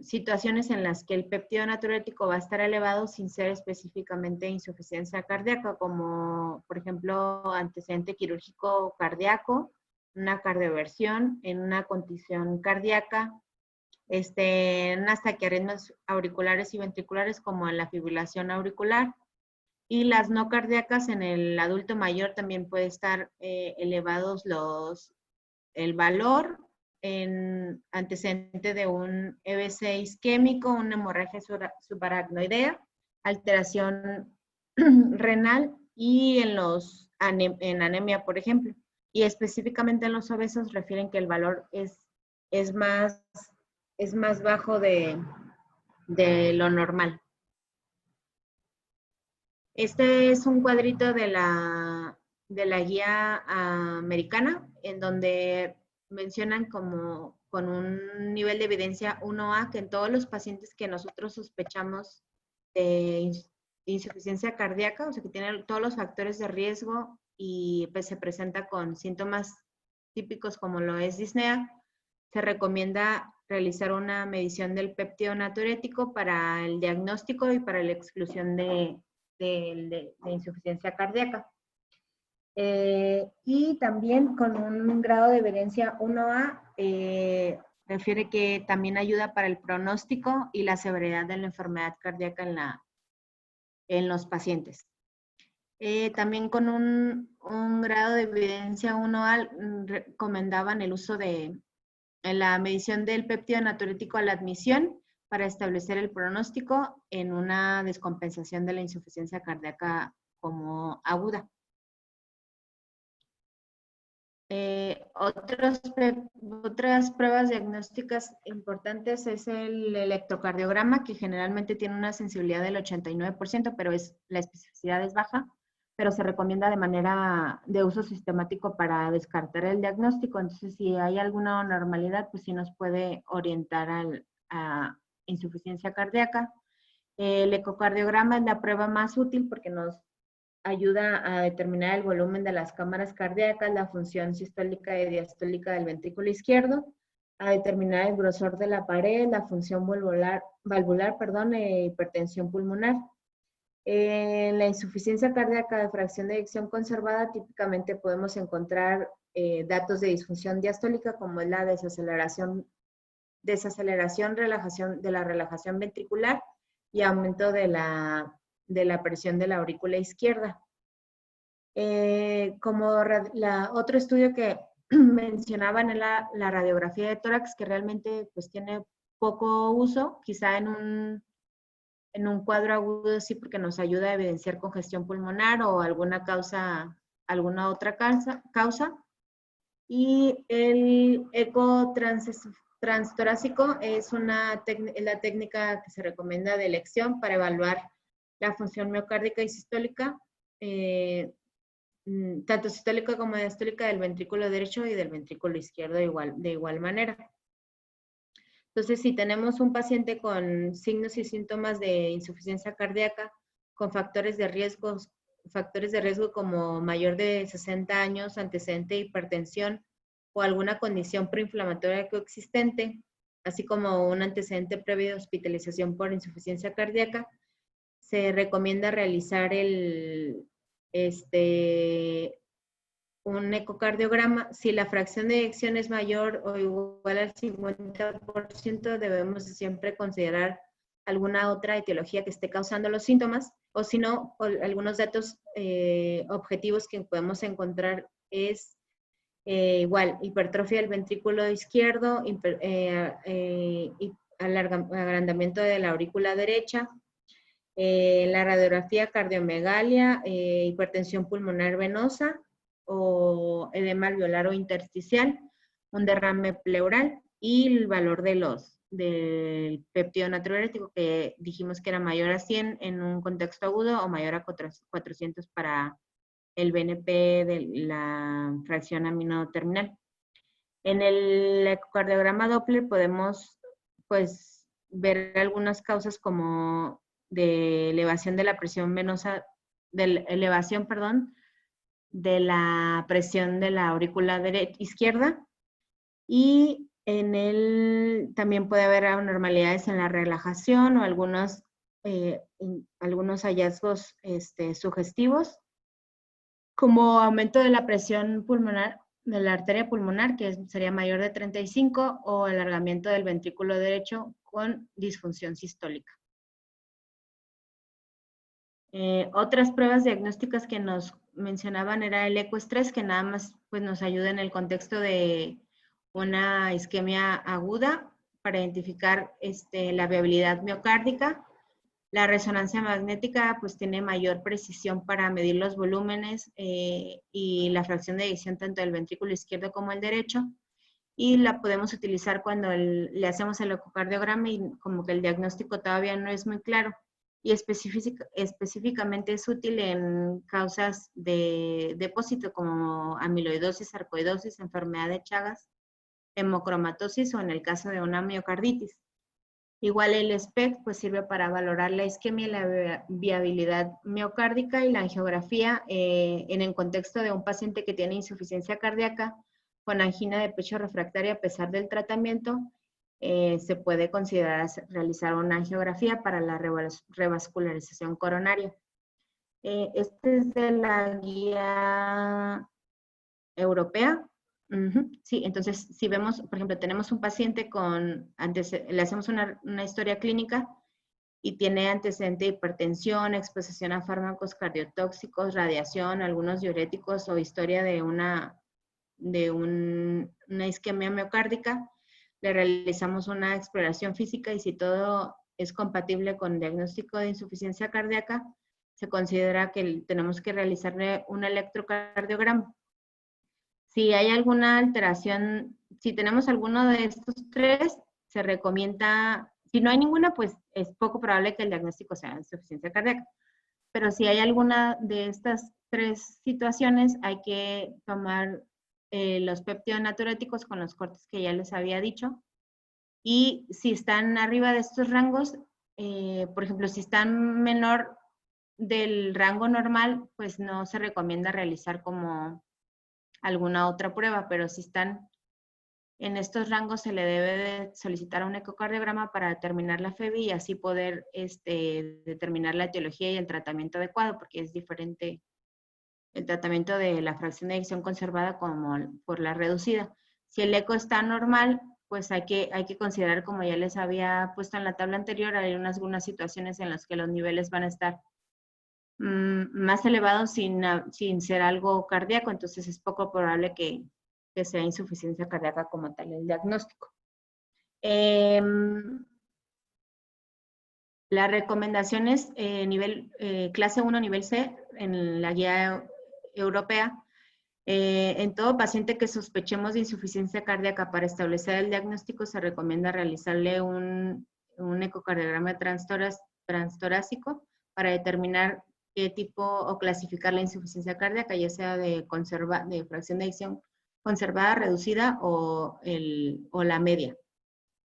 situaciones en las que el péptido natriurético va a estar elevado sin ser específicamente insuficiencia cardíaca, como por ejemplo antecedente quirúrgico cardíaco, una cardioversión, en una contusión cardíaca, hasta que arritmias auriculares y ventriculares como en la fibrilación auricular. Y las no cardíacas en el adulto mayor también puede estar elevados el valor en antecedente de un EBC isquémico, una hemorragia subaracnoidea, alteración renal y en anemia, por ejemplo. Y específicamente en los obesos refieren que el valor es más bajo de lo normal. Este es un cuadrito de la guía americana, en donde mencionan como con un nivel de evidencia 1A que en todos los pacientes que nosotros sospechamos de insuficiencia cardíaca, o sea que tienen todos los factores de riesgo y pues se presenta con síntomas típicos como lo es disnea, se recomienda realizar una medición del péptido natriurético para el diagnóstico y para la exclusión de insuficiencia cardíaca. Y también con un grado de evidencia 1A, refiere que también ayuda para el pronóstico y la severidad de la enfermedad cardíaca en los pacientes. También con un grado de evidencia 1A recomendaban el uso de la medición del péptido natriurético a la admisión para establecer el pronóstico en una descompensación de la insuficiencia cardíaca como aguda. Otras pruebas diagnósticas importantes es el electrocardiograma, que generalmente tiene una sensibilidad del 89%, pero la especificidad es baja, pero se recomienda de manera de uso sistemático para descartar el diagnóstico. Entonces, si hay alguna anormalidad, pues sí nos puede orientar a insuficiencia cardíaca. El ecocardiograma es la prueba más útil porque nos ayuda a determinar el volumen de las cámaras cardíacas, la función sistólica y diastólica del ventrículo izquierdo, a determinar el grosor de la pared, la función valvular, e hipertensión pulmonar. En la insuficiencia cardíaca de fracción de eyección conservada, típicamente podemos encontrar datos de disfunción diastólica, como es la desaceleración, relajación de la relajación ventricular y aumento de la presión de la aurícula izquierda. Como otro estudio que mencionaban en la radiografía de tórax, que realmente pues tiene poco uso, quizá en un cuadro agudo sí, porque nos ayuda a evidenciar congestión pulmonar o alguna otra causa. Y el eco transtorácico es la técnica que se recomienda de elección para evaluar la función miocárdica y sistólica, tanto sistólica como diastólica del ventrículo derecho y del ventrículo izquierdo de igual manera. Entonces, si tenemos un paciente con signos y síntomas de insuficiencia cardíaca, con factores de riesgo como mayor de 60 años, antecedente de hipertensión o alguna condición preinflamatoria coexistente, así como un antecedente previo de hospitalización por insuficiencia cardíaca, se recomienda realizar un ecocardiograma. Si la fracción de eyección es mayor o igual al 50%, debemos siempre considerar alguna otra etiología que esté causando los síntomas, o si no, algunos datos objetivos que podemos encontrar es igual, hipertrofia del ventrículo izquierdo, agrandamiento de la aurícula derecha, la radiografía cardiomegalia, hipertensión pulmonar venosa o edema alveolar o intersticial, un derrame pleural y el valor del péptido natriurético, que dijimos que era mayor a 100 en un contexto agudo o mayor a 400 para el BNP de la fracción amino terminal. En el ecocardiograma Doppler podemos pues ver algunas causas como de elevación de la presión venosa, de la presión de la aurícula izquierda, y también puede haber anormalidades en la relajación o algunos hallazgos sugestivos, como aumento de la presión pulmonar, de la arteria pulmonar, que sería mayor de 35, o alargamiento del ventrículo derecho con disfunción sistólica. Otras pruebas diagnósticas que nos mencionaban era el ecoestrés, que nada más pues, nos ayuda en el contexto de una isquemia aguda para identificar la viabilidad miocárdica. La resonancia magnética pues tiene mayor precisión para medir los volúmenes y la fracción de eyección tanto del ventrículo izquierdo como el derecho, y la podemos utilizar cuando le hacemos el ecocardiograma y como que el diagnóstico todavía no es muy claro, y específicamente es útil en causas de depósito como amiloidosis, sarcoidosis, enfermedad de Chagas, hemocromatosis o en el caso de una miocarditis. Igual el SPECT pues sirve para valorar la isquemia y la viabilidad miocárdica, y la angiografía en el contexto de un paciente que tiene insuficiencia cardíaca con angina de pecho refractaria a pesar del tratamiento, se puede considerar realizar una angiografía para la revascularización coronaria. Este es de la guía europea. Sí, entonces si vemos, por ejemplo, tenemos un paciente le hacemos una historia clínica y tiene antecedente de hipertensión, exposición a fármacos cardiotóxicos, radiación, algunos diuréticos o historia de una isquemia miocárdica, le realizamos una exploración física y si todo es compatible con diagnóstico de insuficiencia cardíaca, se considera que tenemos que realizarle un electrocardiograma. Si hay alguna alteración, si tenemos alguno de estos tres, se recomienda, si no hay ninguna, pues es poco probable que el diagnóstico sea insuficiencia cardíaca. Pero si hay alguna de estas tres situaciones, hay que tomar los peptidonatriuréticos con los cortes que ya les había dicho. Y si están arriba de estos rangos, por ejemplo, si están menor del rango normal, pues no se recomienda realizar como alguna otra prueba, pero si están En estos rangos se le debe de solicitar un ecocardiograma para determinar la FEBI y así poder determinar la etiología y el tratamiento adecuado, porque es diferente el tratamiento de la fracción de eyección conservada como por la reducida. Si el eco está normal, pues hay que considerar, como ya les había puesto en la tabla anterior, hay algunas situaciones en las que los niveles van a estar más elevados sin ser algo cardíaco, entonces es poco probable que sea insuficiencia cardíaca como tal el diagnóstico. Las recomendaciones clase 1, nivel C, en la guía europea, en todo paciente que sospechemos de insuficiencia cardíaca, para establecer el diagnóstico se recomienda realizarle un ecocardiograma transtorácico para determinar qué tipo o clasificar la insuficiencia cardíaca, ya sea de fracción de eyección conservada, reducida o la media.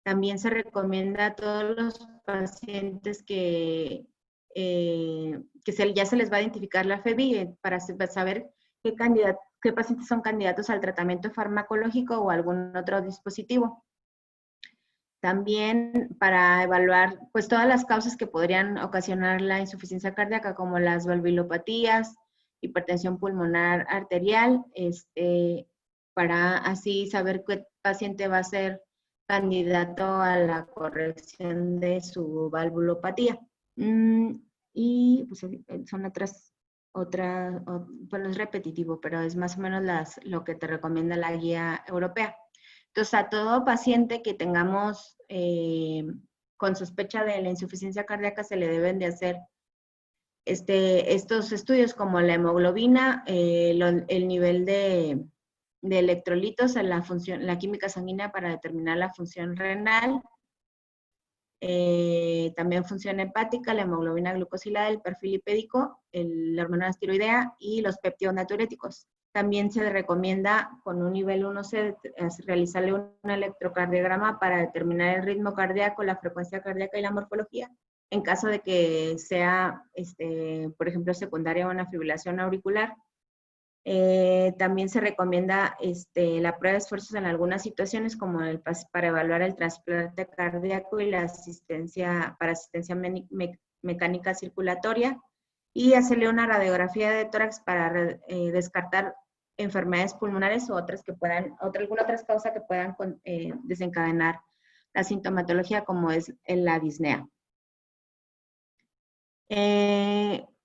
También se recomienda a todos los pacientes que ya se les va a identificar la FEBI para saber qué pacientes son candidatos al tratamiento farmacológico o algún otro dispositivo. También para evaluar pues todas las causas que podrían ocasionar la insuficiencia cardíaca, como las valvulopatías, hipertensión pulmonar arterial, para así saber qué paciente va a ser candidato a la corrección de su valvulopatía. Y pues son bueno, es repetitivo, pero es más o menos lo que te recomienda la guía europea. Entonces, a todo paciente que tengamos con sospecha de la insuficiencia cardíaca se le deben de hacer estos estudios como la hemoglobina, el nivel de electrolitos, la química sanguínea para determinar la función renal, también función hepática, la hemoglobina glucosilada, el perfil lipídico, la hormona tiroidea y los péptidos natriuréticos. También se recomienda con un nivel 1C realizarle un electrocardiograma para determinar el ritmo cardíaco, la frecuencia cardíaca y la morfología, en caso de que sea, por ejemplo, secundaria a una fibrilación auricular. También se recomienda la prueba de esfuerzos en algunas situaciones, como para evaluar el trasplante cardíaco y la asistencia mecánica circulatoria, y hacerle una radiografía de tórax para descartar enfermedades pulmonares o alguna otra causa que puedan desencadenar la sintomatología, como es la disnea.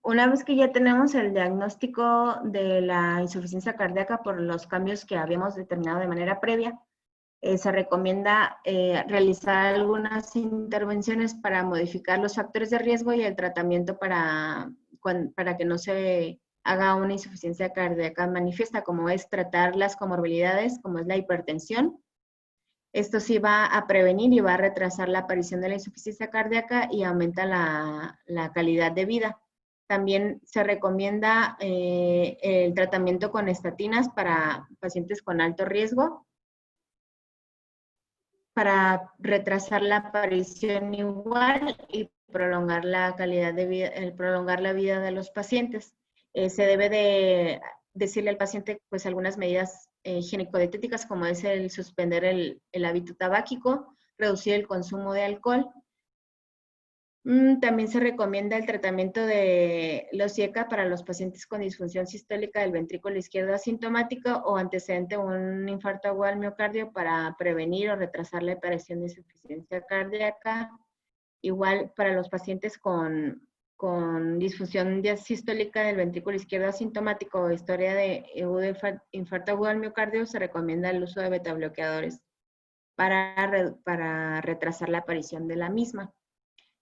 Una vez que ya tenemos el diagnóstico de la insuficiencia cardíaca por los cambios que habíamos determinado de manera previa, se recomienda realizar algunas intervenciones para modificar los factores de riesgo y el tratamiento para que no se haga una insuficiencia cardíaca manifiesta, como es tratar las comorbilidades, como es la hipertensión. Esto sí va a prevenir y va a retrasar la aparición de la insuficiencia cardíaca y aumenta la calidad de vida. También se recomienda el tratamiento con estatinas para pacientes con alto riesgo, para retrasar la aparición igual y prolongar la calidad de vida, prolongar la vida de los pacientes. Se debe de decirle al paciente pues algunas medidas higiénico-dietéticas, como es el suspender el hábito tabáquico, reducir el consumo de alcohol. También se recomienda el tratamiento de los IECA para los pacientes con disfunción sistólica del ventrículo izquierdo asintomática o antecedente a un infarto agudo al miocardio, para prevenir o retrasar la aparición de insuficiencia cardíaca. Igual para los pacientes con disfunción sistólica del ventrículo izquierdo asintomático o historia de infarto agudo al miocardio, se recomienda el uso de betabloqueadores para retrasar la aparición de la misma.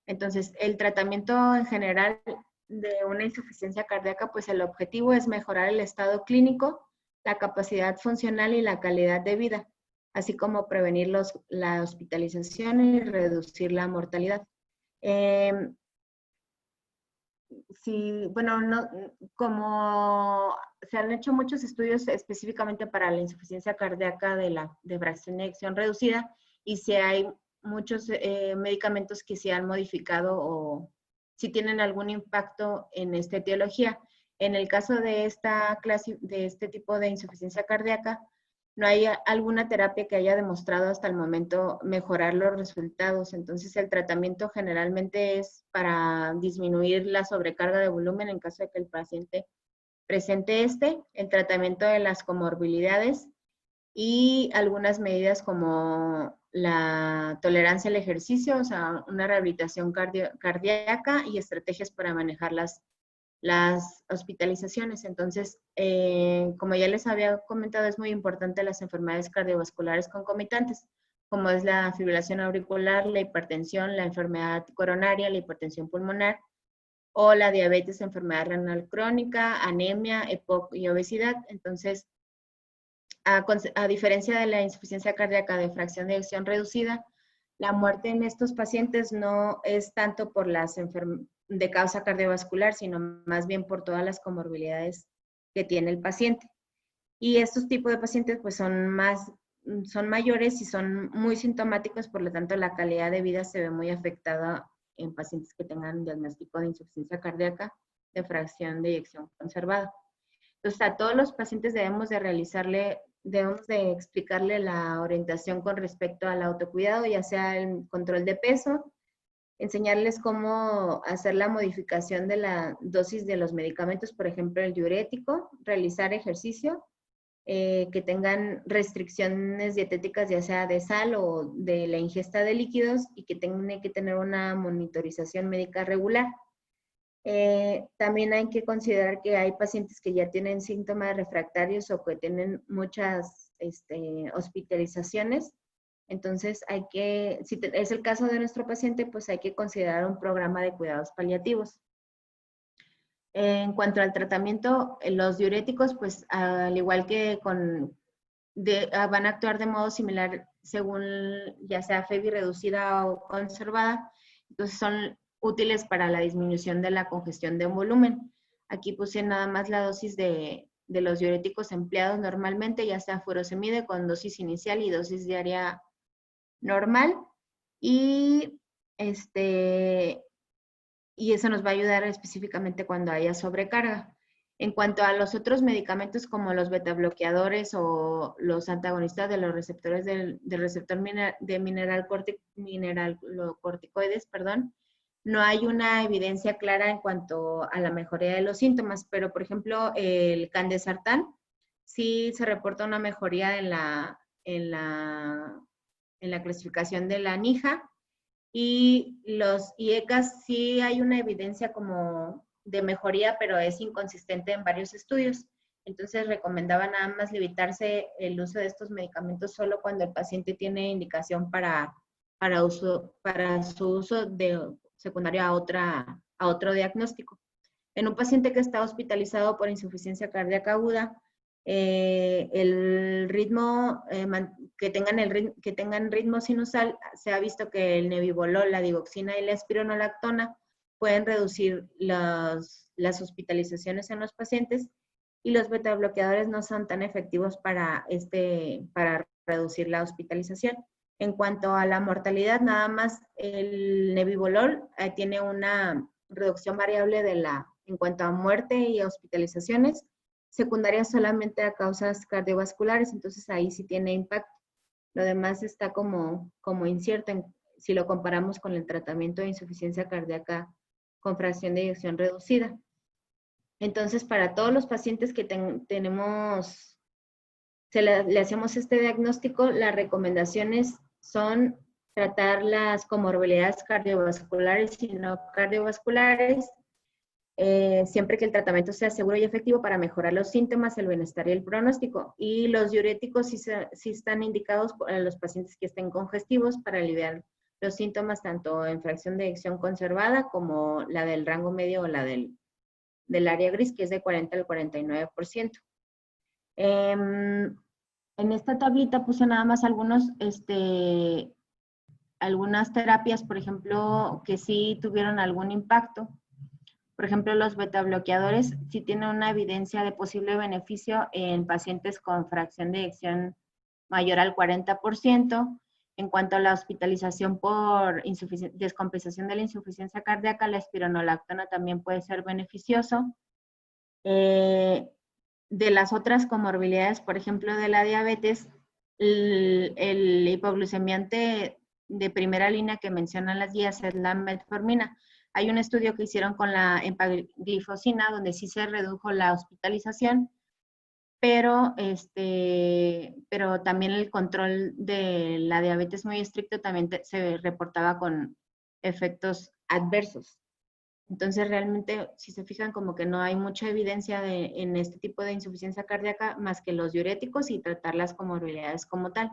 Entonces, el tratamiento en general de una insuficiencia cardíaca, pues el objetivo es mejorar el estado clínico, la capacidad funcional y la calidad de vida, así como prevenir la hospitalización y reducir la mortalidad. Como se han hecho muchos estudios específicamente para la insuficiencia cardíaca de fracción de eyección reducida, y si hay muchos medicamentos que se han modificado o si tienen algún impacto en esta etiología. En el caso de esta clase, de este tipo de insuficiencia cardíaca, no hay alguna terapia que haya demostrado hasta el momento mejorar los resultados. Entonces, el tratamiento generalmente es para disminuir la sobrecarga de volumen en caso de que el paciente presente el tratamiento de las comorbilidades y algunas medidas como la tolerancia al ejercicio, o sea, una rehabilitación cardíaca y estrategias para manejar las hospitalizaciones. Entonces, como ya les había comentado, es muy importante las enfermedades cardiovasculares concomitantes, como es la fibrilación auricular, la hipertensión, la enfermedad coronaria, la hipertensión pulmonar, o la diabetes, enfermedad renal crónica, anemia, EPOC y obesidad. Entonces, a diferencia de la insuficiencia cardíaca de fracción de eyección reducida, la muerte en estos pacientes no es tanto por las de causa cardiovascular, sino más bien por todas las comorbilidades que tiene el paciente. Y estos tipos de pacientes pues son mayores y son muy sintomáticos, por lo tanto la calidad de vida se ve muy afectada en pacientes que tengan diagnóstico de insuficiencia cardíaca de fracción de eyección conservada. Entonces, a todos los pacientes debemos de explicarle la orientación con respecto al autocuidado, ya sea el control de peso, enseñarles cómo hacer la modificación de la dosis de los medicamentos, por ejemplo, el diurético, realizar ejercicio, que tengan restricciones dietéticas, ya sea de sal o de la ingesta de líquidos, y que tengan que tener una monitorización médica regular. También hay que considerar que hay pacientes que ya tienen síntomas refractarios o que tienen muchas hospitalizaciones. Entonces, si es el caso de nuestro paciente, pues hay que considerar un programa de cuidados paliativos. En cuanto al tratamiento, los diuréticos, pues al igual que van a actuar de modo similar según ya sea FEBI reducida o conservada. Entonces, son útiles para la disminución de la congestión de volumen. Aquí puse nada más la dosis de los diuréticos empleados normalmente, ya sea furosemide con dosis inicial y dosis diaria normal. Y eso nos va a ayudar específicamente cuando haya sobrecarga. En cuanto a los otros medicamentos como los betabloqueadores o los antagonistas de los receptores del receptor de mineralocorticoides, no hay una evidencia clara en cuanto a la mejoría de los síntomas, pero por ejemplo el candesartán sí se reporta una mejoría en la clasificación de la NIJA, y los IECAS sí hay una evidencia como de mejoría, pero es inconsistente en varios estudios. Entonces recomendaba nada más limitarse el uso de estos medicamentos solo cuando el paciente tiene indicación para su uso secundario a otro diagnóstico. En un paciente que está hospitalizado por insuficiencia cardíaca aguda, el ritmo, que tengan ritmo sinusal, se ha visto que el nebivolol, la digoxina y la espironolactona pueden reducir las hospitalizaciones en los pacientes, y los betabloqueadores no son tan efectivos para reducir la hospitalización. En cuanto a la mortalidad, nada más el nebivolol tiene una reducción variable en cuanto a muerte y hospitalizaciones, secundarias solamente a causas cardiovasculares, entonces ahí sí tiene impacto. Lo demás está como incierto si lo comparamos con el tratamiento de insuficiencia cardíaca con fracción de eyección reducida. Entonces, para todos los pacientes que le hacemos este diagnóstico, las recomendaciones son tratar las comorbilidades cardiovasculares y no cardiovasculares, siempre que el tratamiento sea seguro y efectivo para mejorar los síntomas, el bienestar y el pronóstico. Y los diuréticos sí están indicados para los pacientes que estén congestivos para aliviar los síntomas, tanto en fracción de eyección conservada como la del rango medio o la del área gris, que es de 40 al 49%. En esta tablita puse nada más algunas terapias, por ejemplo, que sí tuvieron algún impacto. Por ejemplo, los betabloqueadores sí tienen una evidencia de posible beneficio en pacientes con fracción de eyección mayor al 40%. En cuanto a la hospitalización por descompensación de la insuficiencia cardíaca, la espironolactona también puede ser beneficioso. de las otras comorbilidades, por ejemplo, de la diabetes, el hipoglucemiante de primera línea que mencionan las guías es la metformina. Hay un estudio que hicieron con la empaglifosina donde sí se redujo la hospitalización, pero también el control de la diabetes muy estricto también se reportaba con efectos adversos. Entonces, realmente, si se fijan, como que no hay mucha evidencia en este tipo de insuficiencia cardíaca más que los diuréticos y tratar las comorbilidades como tal.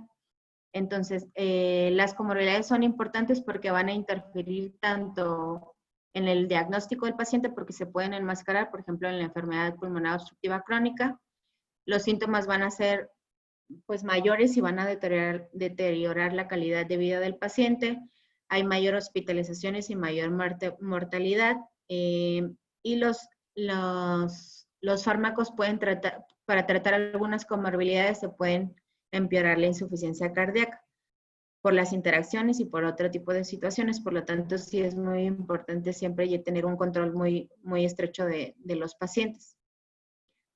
Entonces, las comorbilidades son importantes porque van a interferir tanto en el diagnóstico del paciente porque se pueden enmascarar, por ejemplo, en la enfermedad pulmonar obstructiva crónica. Los síntomas van a ser pues mayores y van a deteriorar la calidad de vida del paciente. Hay mayor hospitalizaciones y mayor mortalidad. Y los fármacos pueden tratar, para tratar algunas comorbilidades se pueden empeorar la insuficiencia cardíaca por las interacciones y por otro tipo de situaciones. Por lo tanto, sí es muy importante siempre tener un control muy, muy estrecho de los pacientes.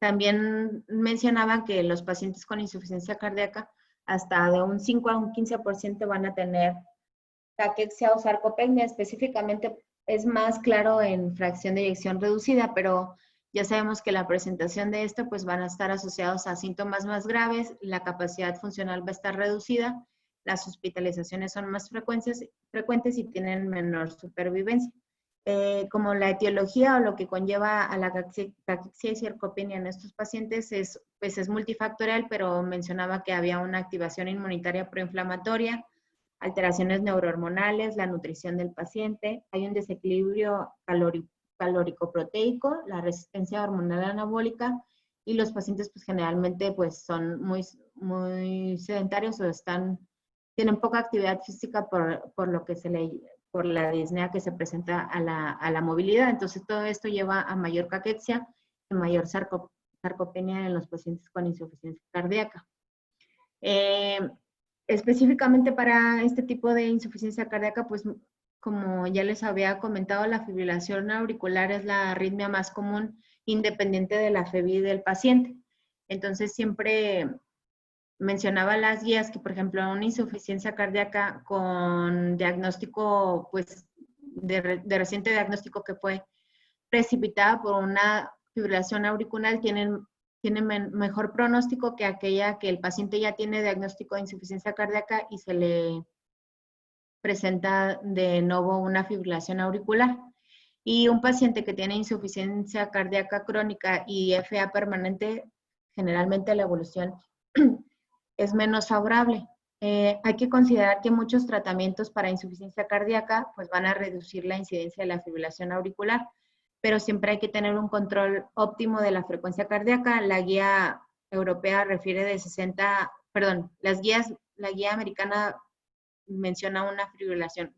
También mencionaban que los pacientes con insuficiencia cardíaca hasta de un 5 a un 15% van a tener caquexia o sarcopenia. Específicamente es más claro en fracción de eyección reducida, pero ya sabemos que la presentación de esto pues van a estar asociados a síntomas más graves, la capacidad funcional va a estar reducida, las hospitalizaciones son más frecuentes y tienen menor supervivencia. Como la etiología o lo que conlleva a la caquexia y sarcopenia en estos pacientes es multifactorial, pero mencionaba que había una activación inmunitaria proinflamatoria, alteraciones neurohormonales, la nutrición del paciente, hay un desequilibrio calórico-proteico, la resistencia hormonal anabólica, y los pacientes pues generalmente pues son muy, muy sedentarios o tienen poca actividad física por lo que por la disnea que se presenta a la movilidad. Entonces todo esto lleva a mayor caquexia y mayor sarcopenia en los pacientes con insuficiencia cardíaca. Específicamente para este tipo de insuficiencia cardíaca, pues como ya les había comentado, la fibrilación auricular es la arritmia más común independiente de la FEBI del paciente. Entonces siempre mencionaba las guías que, por ejemplo, una insuficiencia cardíaca con diagnóstico, pues de reciente diagnóstico que fue precipitada por una fibrilación auricular tiene mejor pronóstico que aquella que el paciente ya tiene diagnóstico de insuficiencia cardíaca y se le presenta de nuevo una fibrilación auricular. Y un paciente que tiene insuficiencia cardíaca crónica y FA permanente, generalmente la evolución es menos favorable. Hay que considerar que muchos tratamientos para insuficiencia cardíaca pues van a reducir la incidencia de la fibrilación auricular, pero siempre hay que tener un control óptimo de la frecuencia cardíaca. La guía europea refiere de 60, perdón, la guía americana menciona una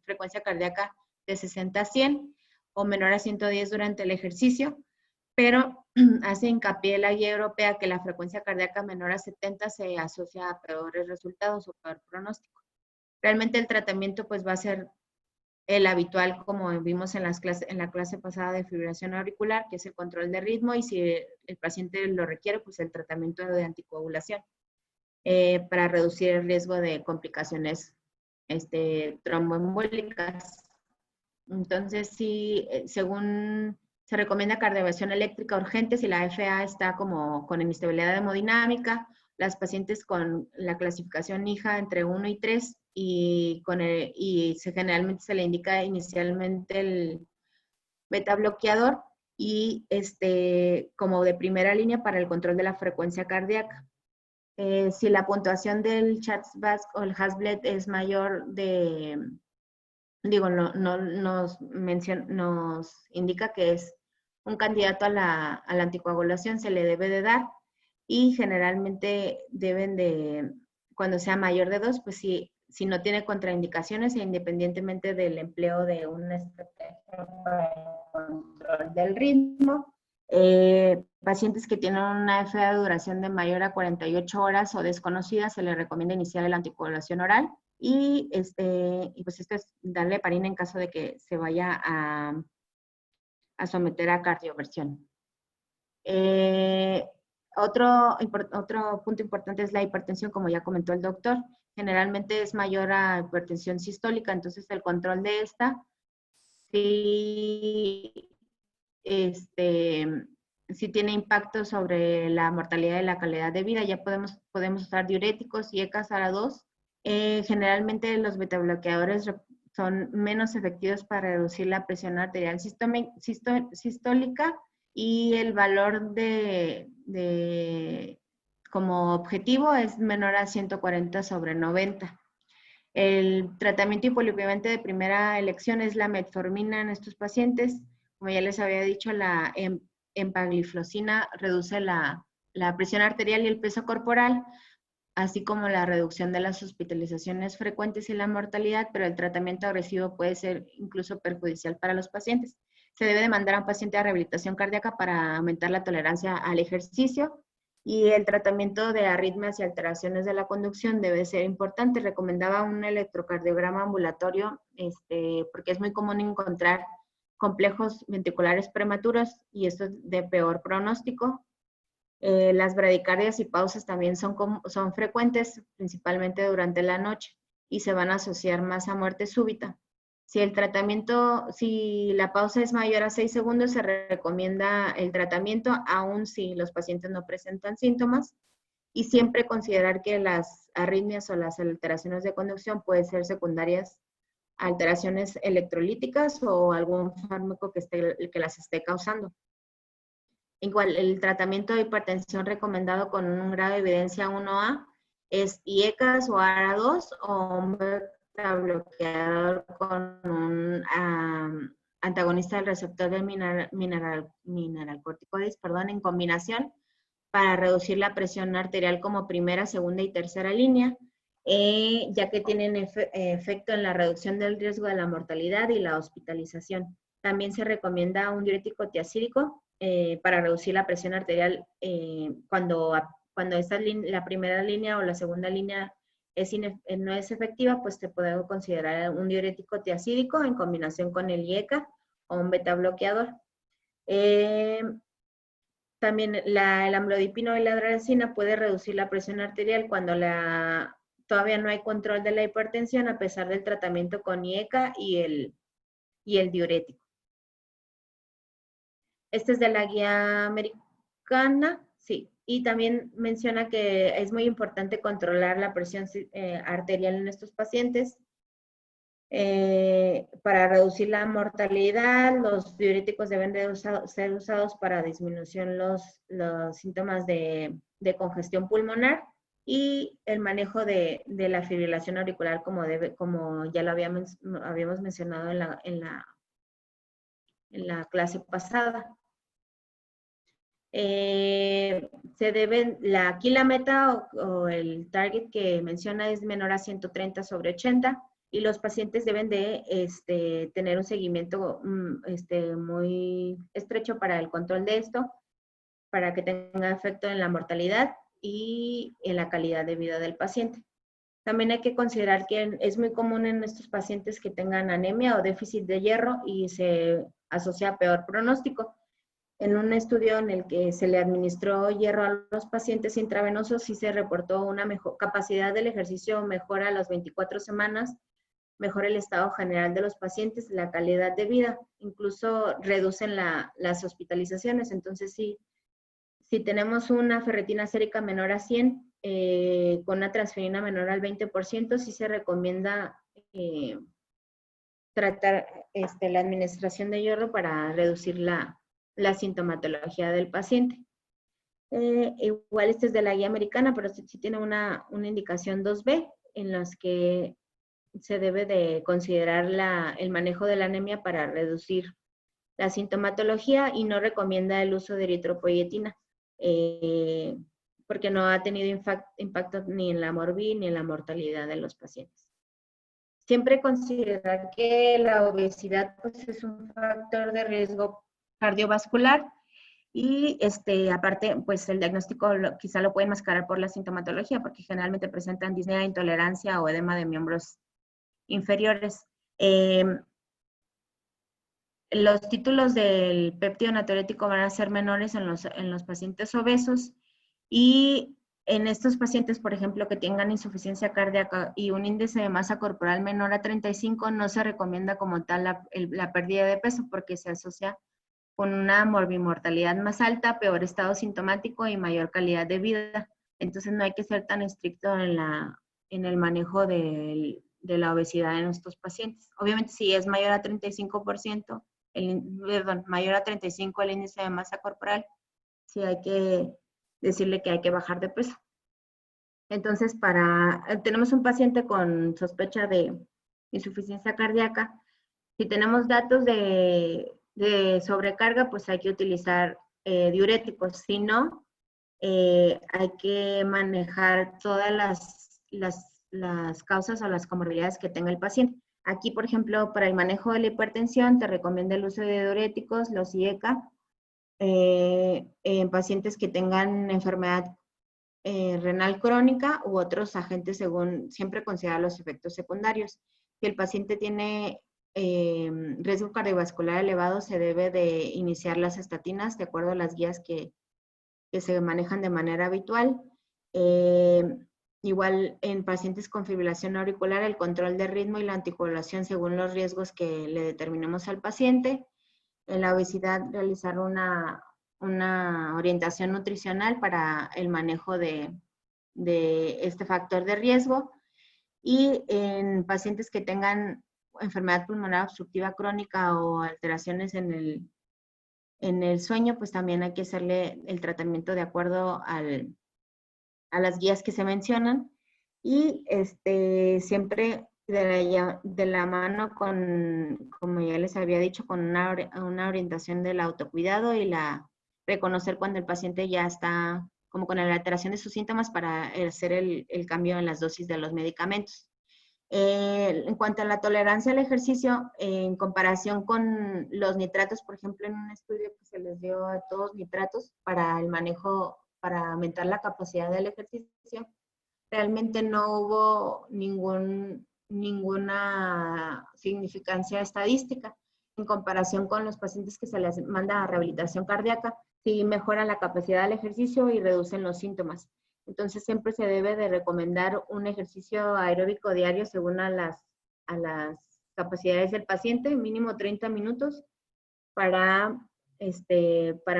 frecuencia cardíaca de 60 a 100 o menor a 110 durante el ejercicio, pero hace hincapié la guía europea que la frecuencia cardíaca menor a 70 se asocia a peores resultados o peor pronóstico. Realmente el tratamiento pues va a ser el habitual, como vimos en la clase pasada de fibrilación auricular, que es el control de ritmo, y si el paciente lo requiere, pues el tratamiento de anticoagulación para reducir el riesgo de complicaciones tromboembólicas. Entonces, sí, según se recomienda cardioversión eléctrica urgente si la FA está como con inestabilidad hemodinámica, las pacientes con la clasificación IJA entre 1 y 3 y generalmente se le indica inicialmente el beta bloqueador y como de primera línea para el control de la frecuencia cardíaca. Si la puntuación del CHA2DS o el Hasbled es mayor nos indica que es un candidato a la anticoagulación, se le debe de dar y generalmente deben de, cuando sea mayor de 2, pues si no tiene contraindicaciones e independientemente del empleo de una estrategia para el control del ritmo, pacientes que tienen una FA de duración de mayor a 48 horas o desconocida, se les recomienda iniciar la anticoagulación oral. Y pues esto es darle heparina en caso de que se vaya a someter a cardioversión. Otro punto importante es la hipertensión, como ya comentó el doctor. Generalmente es mayor a hipertensión sistólica, entonces el control de esta sí, sí tiene impacto sobre la mortalidad y la calidad de vida. Ya podemos usar diuréticos y ECAs ARA2. Generalmente los betabloqueadores son menos efectivos para reducir la presión arterial sistólica y el valor como objetivo es menor a 140/90. El tratamiento hipolipemiante de primera elección es la metformina en estos pacientes. Como ya les había dicho, la empagliflozina reduce la presión arterial y el peso corporal, así como la reducción de las hospitalizaciones frecuentes y la mortalidad, pero el tratamiento agresivo puede ser incluso perjudicial para los pacientes. Se debe de mandar a un paciente a rehabilitación cardíaca para aumentar la tolerancia al ejercicio, y el tratamiento de arritmias y alteraciones de la conducción debe ser importante. Recomendaba un electrocardiograma ambulatorio, porque es muy común encontrar complejos ventriculares prematuros y esto es de peor pronóstico. Las bradicardias y pausas también son frecuentes, principalmente durante la noche, y se van a asociar más a muerte súbita. Si la pausa es mayor a 6 segundos, se recomienda el tratamiento, aun si los pacientes no presentan síntomas, y siempre considerar que las arritmias o las alteraciones de conducción pueden ser secundarias a alteraciones electrolíticas o algún fármaco que las esté causando. Igual, el tratamiento de hipertensión recomendado con un grado de evidencia 1A es IECAS o ARA2 o un bloqueador con un antagonista del receptor de mineralcorticoides, en combinación para reducir la presión arterial como primera, segunda y tercera línea, ya que tienen efecto en la reducción del riesgo de la mortalidad y la hospitalización. También se recomienda un diurético tiacídico para reducir la presión arterial cuando la primera línea o la segunda línea no es efectiva, pues se puede considerar un diurético tiacídico en combinación con el IECA o un beta bloqueador. También el amlodipino y la dralicina puede reducir la presión arterial cuando todavía no hay control de la hipertensión a pesar del tratamiento con IECA y el diurético. Este es de la guía americana, sí. Y también menciona que es muy importante controlar la presión arterial en estos pacientes. Para reducir la mortalidad, los diuréticos deben de ser usados para disminución los síntomas de congestión pulmonar y el manejo de la fibrilación auricular como ya lo habíamos mencionado en la clase pasada. Aquí la meta o el target que menciona es menor a 130/80 y los pacientes deben de tener un seguimiento muy estrecho para el control de esto, para que tenga efecto en la mortalidad y en la calidad de vida del paciente. También hay que considerar que es muy común en estos pacientes que tengan anemia o déficit de hierro y se asocia a peor pronóstico. En un estudio en el que se le administró hierro a los pacientes intravenosos, sí se reportó una mejor capacidad del ejercicio, mejora a las 24 semanas, mejora el estado general de los pacientes, la calidad de vida, incluso reducen las hospitalizaciones. Entonces, si tenemos una ferritina sérica menor a 100, con una transferina menor al 20%, sí se recomienda tratar la administración de hierro para reducir la sintomatología del paciente. Igual este es de la guía americana, pero sí tiene una indicación 2B en los que se debe de considerar el manejo de la anemia para reducir la sintomatología y no recomienda el uso de eritropoyetina porque no ha tenido impacto ni en la morbid ni en la mortalidad de los pacientes. Siempre considerar que la obesidad pues, es un factor de riesgo cardiovascular y aparte pues el diagnóstico quizá lo pueden mascarar por la sintomatología porque generalmente presentan disnea, intolerancia o edema de miembros inferiores. Los títulos del péptido natriurético van a ser menores en los pacientes obesos Y en estos pacientes, por ejemplo, que tengan insuficiencia cardíaca y un índice de masa corporal menor a 35, no se recomienda como tal la pérdida de peso porque se asocia con una morbimortalidad más alta, peor estado sintomático y mayor calidad de vida. Entonces no hay que ser tan estricto en el manejo de la obesidad en estos pacientes. Obviamente si es mayor a 35%, mayor a 35 el índice de masa corporal, sí hay que decirle que hay que bajar de peso. Entonces, tenemos un paciente con sospecha de insuficiencia cardíaca. Si tenemos datos de sobrecarga, pues hay que utilizar diuréticos. Si no, hay que manejar todas las causas o las comorbilidades que tenga el paciente. Aquí, por ejemplo, para el manejo de la hipertensión, te recomiendo el uso de diuréticos, los IECA, en pacientes que tengan enfermedad renal crónica u otros agentes según siempre considerar los efectos secundarios. Si el paciente tiene riesgo cardiovascular elevado, se debe de iniciar las estatinas de acuerdo a las guías que se manejan de manera habitual. Igual en pacientes con fibrilación auricular, el control de ritmo y la anticoagulación según los riesgos que le determinemos al paciente. En la obesidad, realizar una orientación nutricional para el manejo de este factor de riesgo. Y en pacientes que tengan enfermedad pulmonar obstructiva crónica o alteraciones en el sueño, pues también hay que hacerle el tratamiento de acuerdo a las guías que se mencionan. Y siempre de la mano con, como ya les había dicho, con una orientación del autocuidado y reconocer cuando el paciente ya está como con la alteración de sus síntomas para hacer el cambio en las dosis de los medicamentos. En cuanto a la tolerancia al ejercicio, en comparación con los nitratos, por ejemplo, en un estudio que se les dio a todos nitratos para el manejo, para aumentar la capacidad del ejercicio, realmente no hubo ninguna significancia estadística en comparación con los pacientes que se les manda a rehabilitación cardíaca. Sí mejoran la capacidad del ejercicio y reducen los síntomas. Entonces siempre se debe de recomendar un ejercicio aeróbico diario según a las capacidades del paciente, mínimo 30 minutos para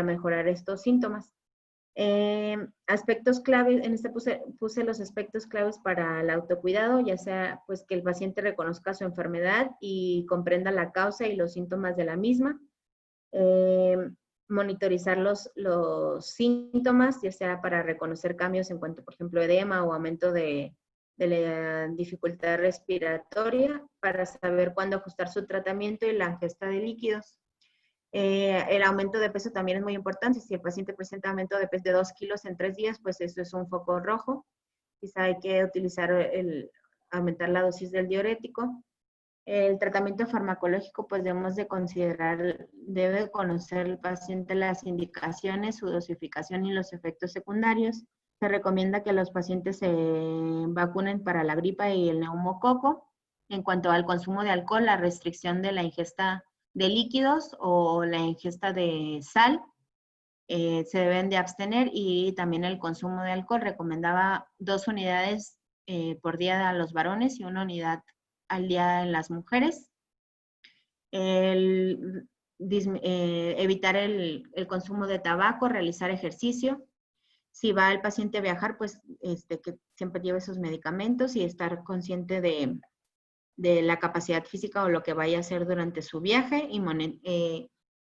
mejorar estos síntomas. Aspectos claves, en puse los aspectos claves para el autocuidado, ya sea pues que el paciente reconozca su enfermedad y comprenda la causa y los síntomas de la misma. Monitorizar los síntomas, ya sea para reconocer cambios en cuanto, por ejemplo, edema o aumento de la dificultad respiratoria, para saber cuándo ajustar su tratamiento y la ingesta de líquidos. El aumento de peso también es muy importante. Si el paciente presenta aumento de peso de 2 kilos en 3 días, pues eso es un foco rojo. Quizá hay que utilizar aumentar la dosis del diurético. El tratamiento farmacológico, pues debemos de considerar, debe conocer el paciente las indicaciones, su dosificación y los efectos secundarios. Se recomienda que los pacientes se vacunen para la gripa y el neumococo. En cuanto al consumo de alcohol, la restricción de la ingesta de líquidos o la ingesta de sal se deben de abstener, y también el consumo de alcohol. Recomendaba 2 unidades por día a los varones y 1 unidad al día en las mujeres. Evitar el consumo de tabaco, realizar ejercicio. Si va el paciente a viajar, pues que siempre lleve sus medicamentos y estar consciente de la capacidad física o lo que vaya a hacer durante su viaje, y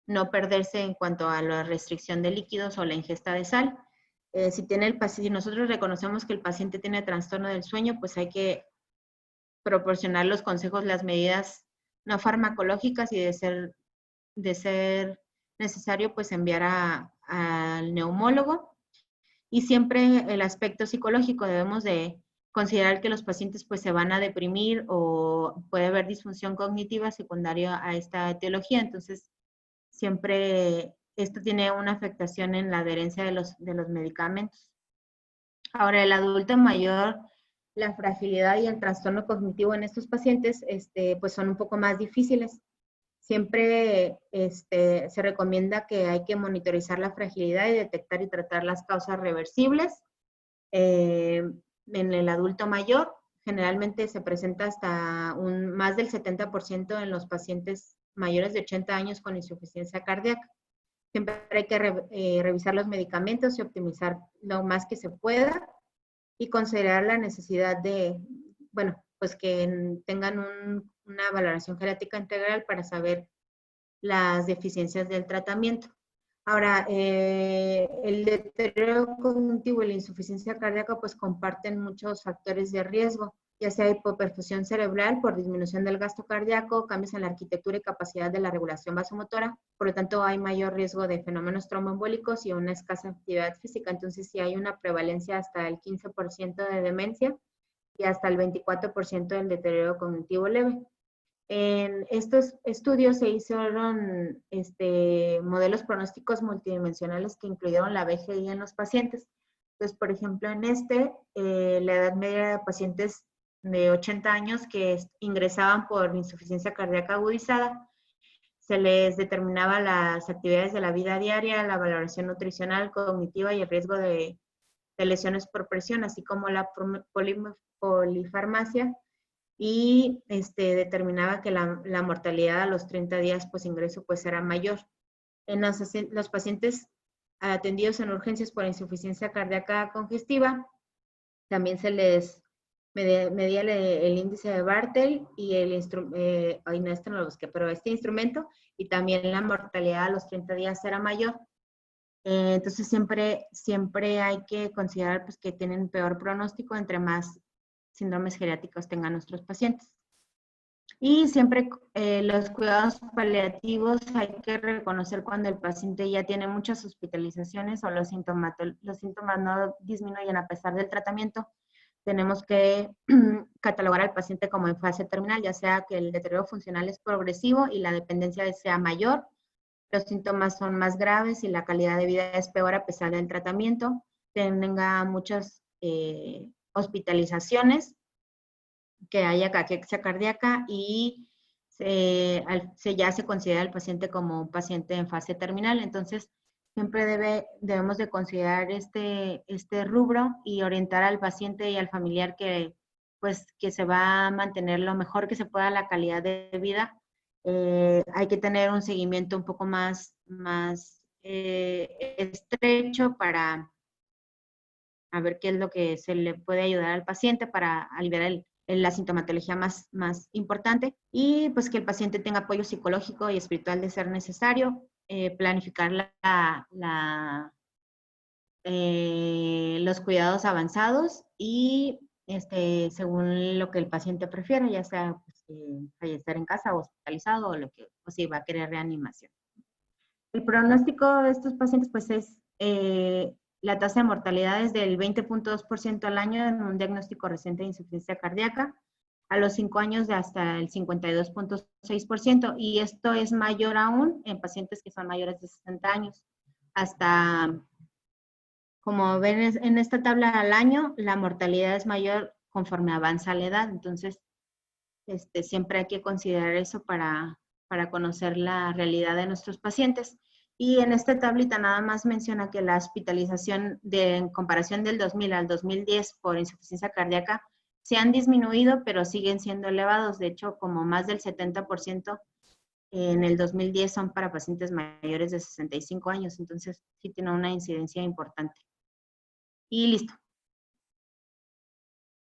no perderse en cuanto a la restricción de líquidos o la ingesta de sal. Si nosotros reconocemos que el paciente tiene trastorno del sueño, pues hay que proporcionar los consejos, las medidas no farmacológicas, y de ser necesario, pues enviar al neumólogo. Y siempre el aspecto psicológico, debemos de considerar que los pacientes pues se van a deprimir o puede haber disfunción cognitiva secundaria a esta etiología. Entonces, siempre esto tiene una afectación en la adherencia de los medicamentos. Ahora, el adulto mayor, la fragilidad y el trastorno cognitivo en estos pacientes pues son un poco más difíciles. Siempre se recomienda que hay que monitorizar la fragilidad y detectar y tratar las causas reversibles. En el adulto mayor, generalmente se presenta hasta más del 70% en los pacientes mayores de 80 años con insuficiencia cardíaca. Siempre hay que revisar los medicamentos y optimizar lo más que se pueda y considerar la necesidad de, bueno, pues que tengan una valoración geriátrica integral para saber las deficiencias del tratamiento. Ahora, el deterioro cognitivo y la insuficiencia cardíaca pues comparten muchos factores de riesgo, ya sea hipoperfusión cerebral por disminución del gasto cardíaco, cambios en la arquitectura y capacidad de la regulación vasomotora, por lo tanto hay mayor riesgo de fenómenos tromboembólicos y una escasa actividad física, entonces sí hay una prevalencia hasta el 15% de demencia y hasta el 24% del deterioro cognitivo leve. En estos estudios se hicieron modelos pronósticos multidimensionales que incluyeron la BGI en los pacientes. Entonces, por ejemplo, en la edad media de pacientes de 80 años que ingresaban por insuficiencia cardíaca agudizada, se les determinaba las actividades de la vida diaria, la valoración nutricional, cognitiva y el riesgo de lesiones por presión, así como la polifarmacia, y determinaba que la mortalidad a los 30 días post ingreso pues era mayor. En los pacientes atendidos en urgencias por insuficiencia cardíaca congestiva, también se les medía el índice de Bartel y no lo busqué, pero este instrumento, y también la mortalidad a los 30 días era mayor. Entonces siempre hay que considerar pues, que tienen peor pronóstico entre más síndromes geriátricos tengan nuestros pacientes. Y siempre los cuidados paliativos hay que reconocer cuando el paciente ya tiene muchas hospitalizaciones o los síntomas no disminuyen a pesar del tratamiento. Tenemos que catalogar al paciente como en fase terminal, ya sea que el deterioro funcional es progresivo y la dependencia sea mayor, los síntomas son más graves y la calidad de vida es peor a pesar del tratamiento, tenga muchas hospitalizaciones, que haya caquexia cardíaca y ya se considera el paciente como un paciente en fase terminal. Entonces, siempre debemos de considerar este rubro y orientar al paciente y al familiar que se va a mantener lo mejor que se pueda la calidad de vida. Hay que tener un seguimiento un poco más estrecho para a ver qué es lo que se le puede ayudar al paciente para aliviar la sintomatología más importante, y pues que el paciente tenga apoyo psicológico y espiritual de ser necesario, planificar los cuidados avanzados y según lo que el paciente prefiera, ya sea pues, fallecer en casa o hospitalizado o si va a querer reanimación. El pronóstico de estos pacientes pues es la tasa de mortalidad es del 20.2% al año en un diagnóstico reciente de insuficiencia cardíaca, a los 5 años de hasta el 52.6%, y esto es mayor aún en pacientes que son mayores de 60 años. Hasta, como ven en esta tabla al año, la mortalidad es mayor conforme avanza la edad, entonces siempre hay que considerar eso para conocer la realidad de nuestros pacientes. Y en esta tablita nada más menciona que la hospitalización en comparación del 2000 al 2010 por insuficiencia cardíaca se han disminuido, pero siguen siendo elevados. De hecho, como más del 70% en el 2010 son para pacientes mayores de 65 años. Entonces, sí tiene una incidencia importante. Y listo.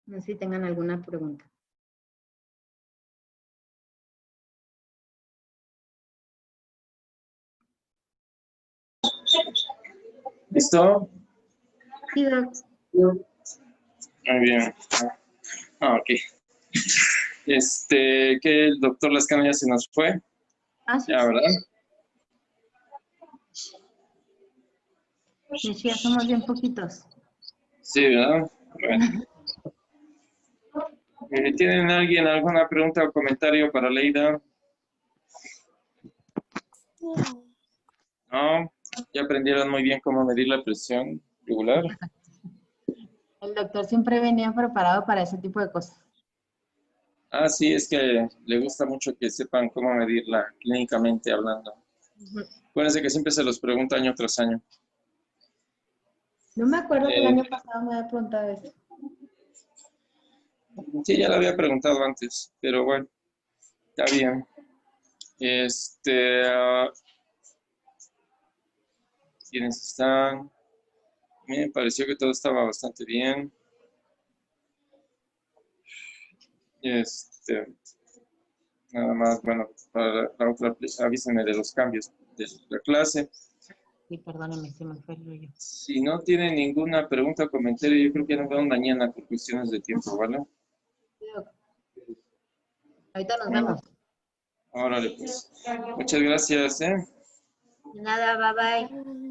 No sé si tengan alguna pregunta. ¿Listo? Sí, doc. Muy bien. Ok. Que el doctor Lascano ya se nos fue. Ah, sí. Ya, ¿verdad? Sí, ya somos bien poquitos. Sí, ¿verdad? Bueno. ¿Tienen alguna pregunta o comentario para Leida? No. ¿Ya aprendieron muy bien cómo medir la presión regular? El doctor siempre venía preparado para ese tipo de cosas. Ah, sí, es que le gusta mucho que sepan cómo medirla clínicamente hablando. Acuérdense que siempre se los pregunta año tras año. No me acuerdo que el Eh, año pasado me había preguntado eso. Sí, ya lo había preguntado antes, pero bueno, está bien. ¿Quiénes están? A mí me pareció que todo estaba bastante bien. Nada más, bueno, para la otra, avísenme de los cambios de la clase. Sí, perdóneme, se me fue el rollo. Si no tienen ninguna pregunta o comentario, yo creo que nos vemos mañana por cuestiones de tiempo, ¿vale? Ahorita nos vemos. Órale, pues. Muchas gracias, ¿eh? De nada, bye bye.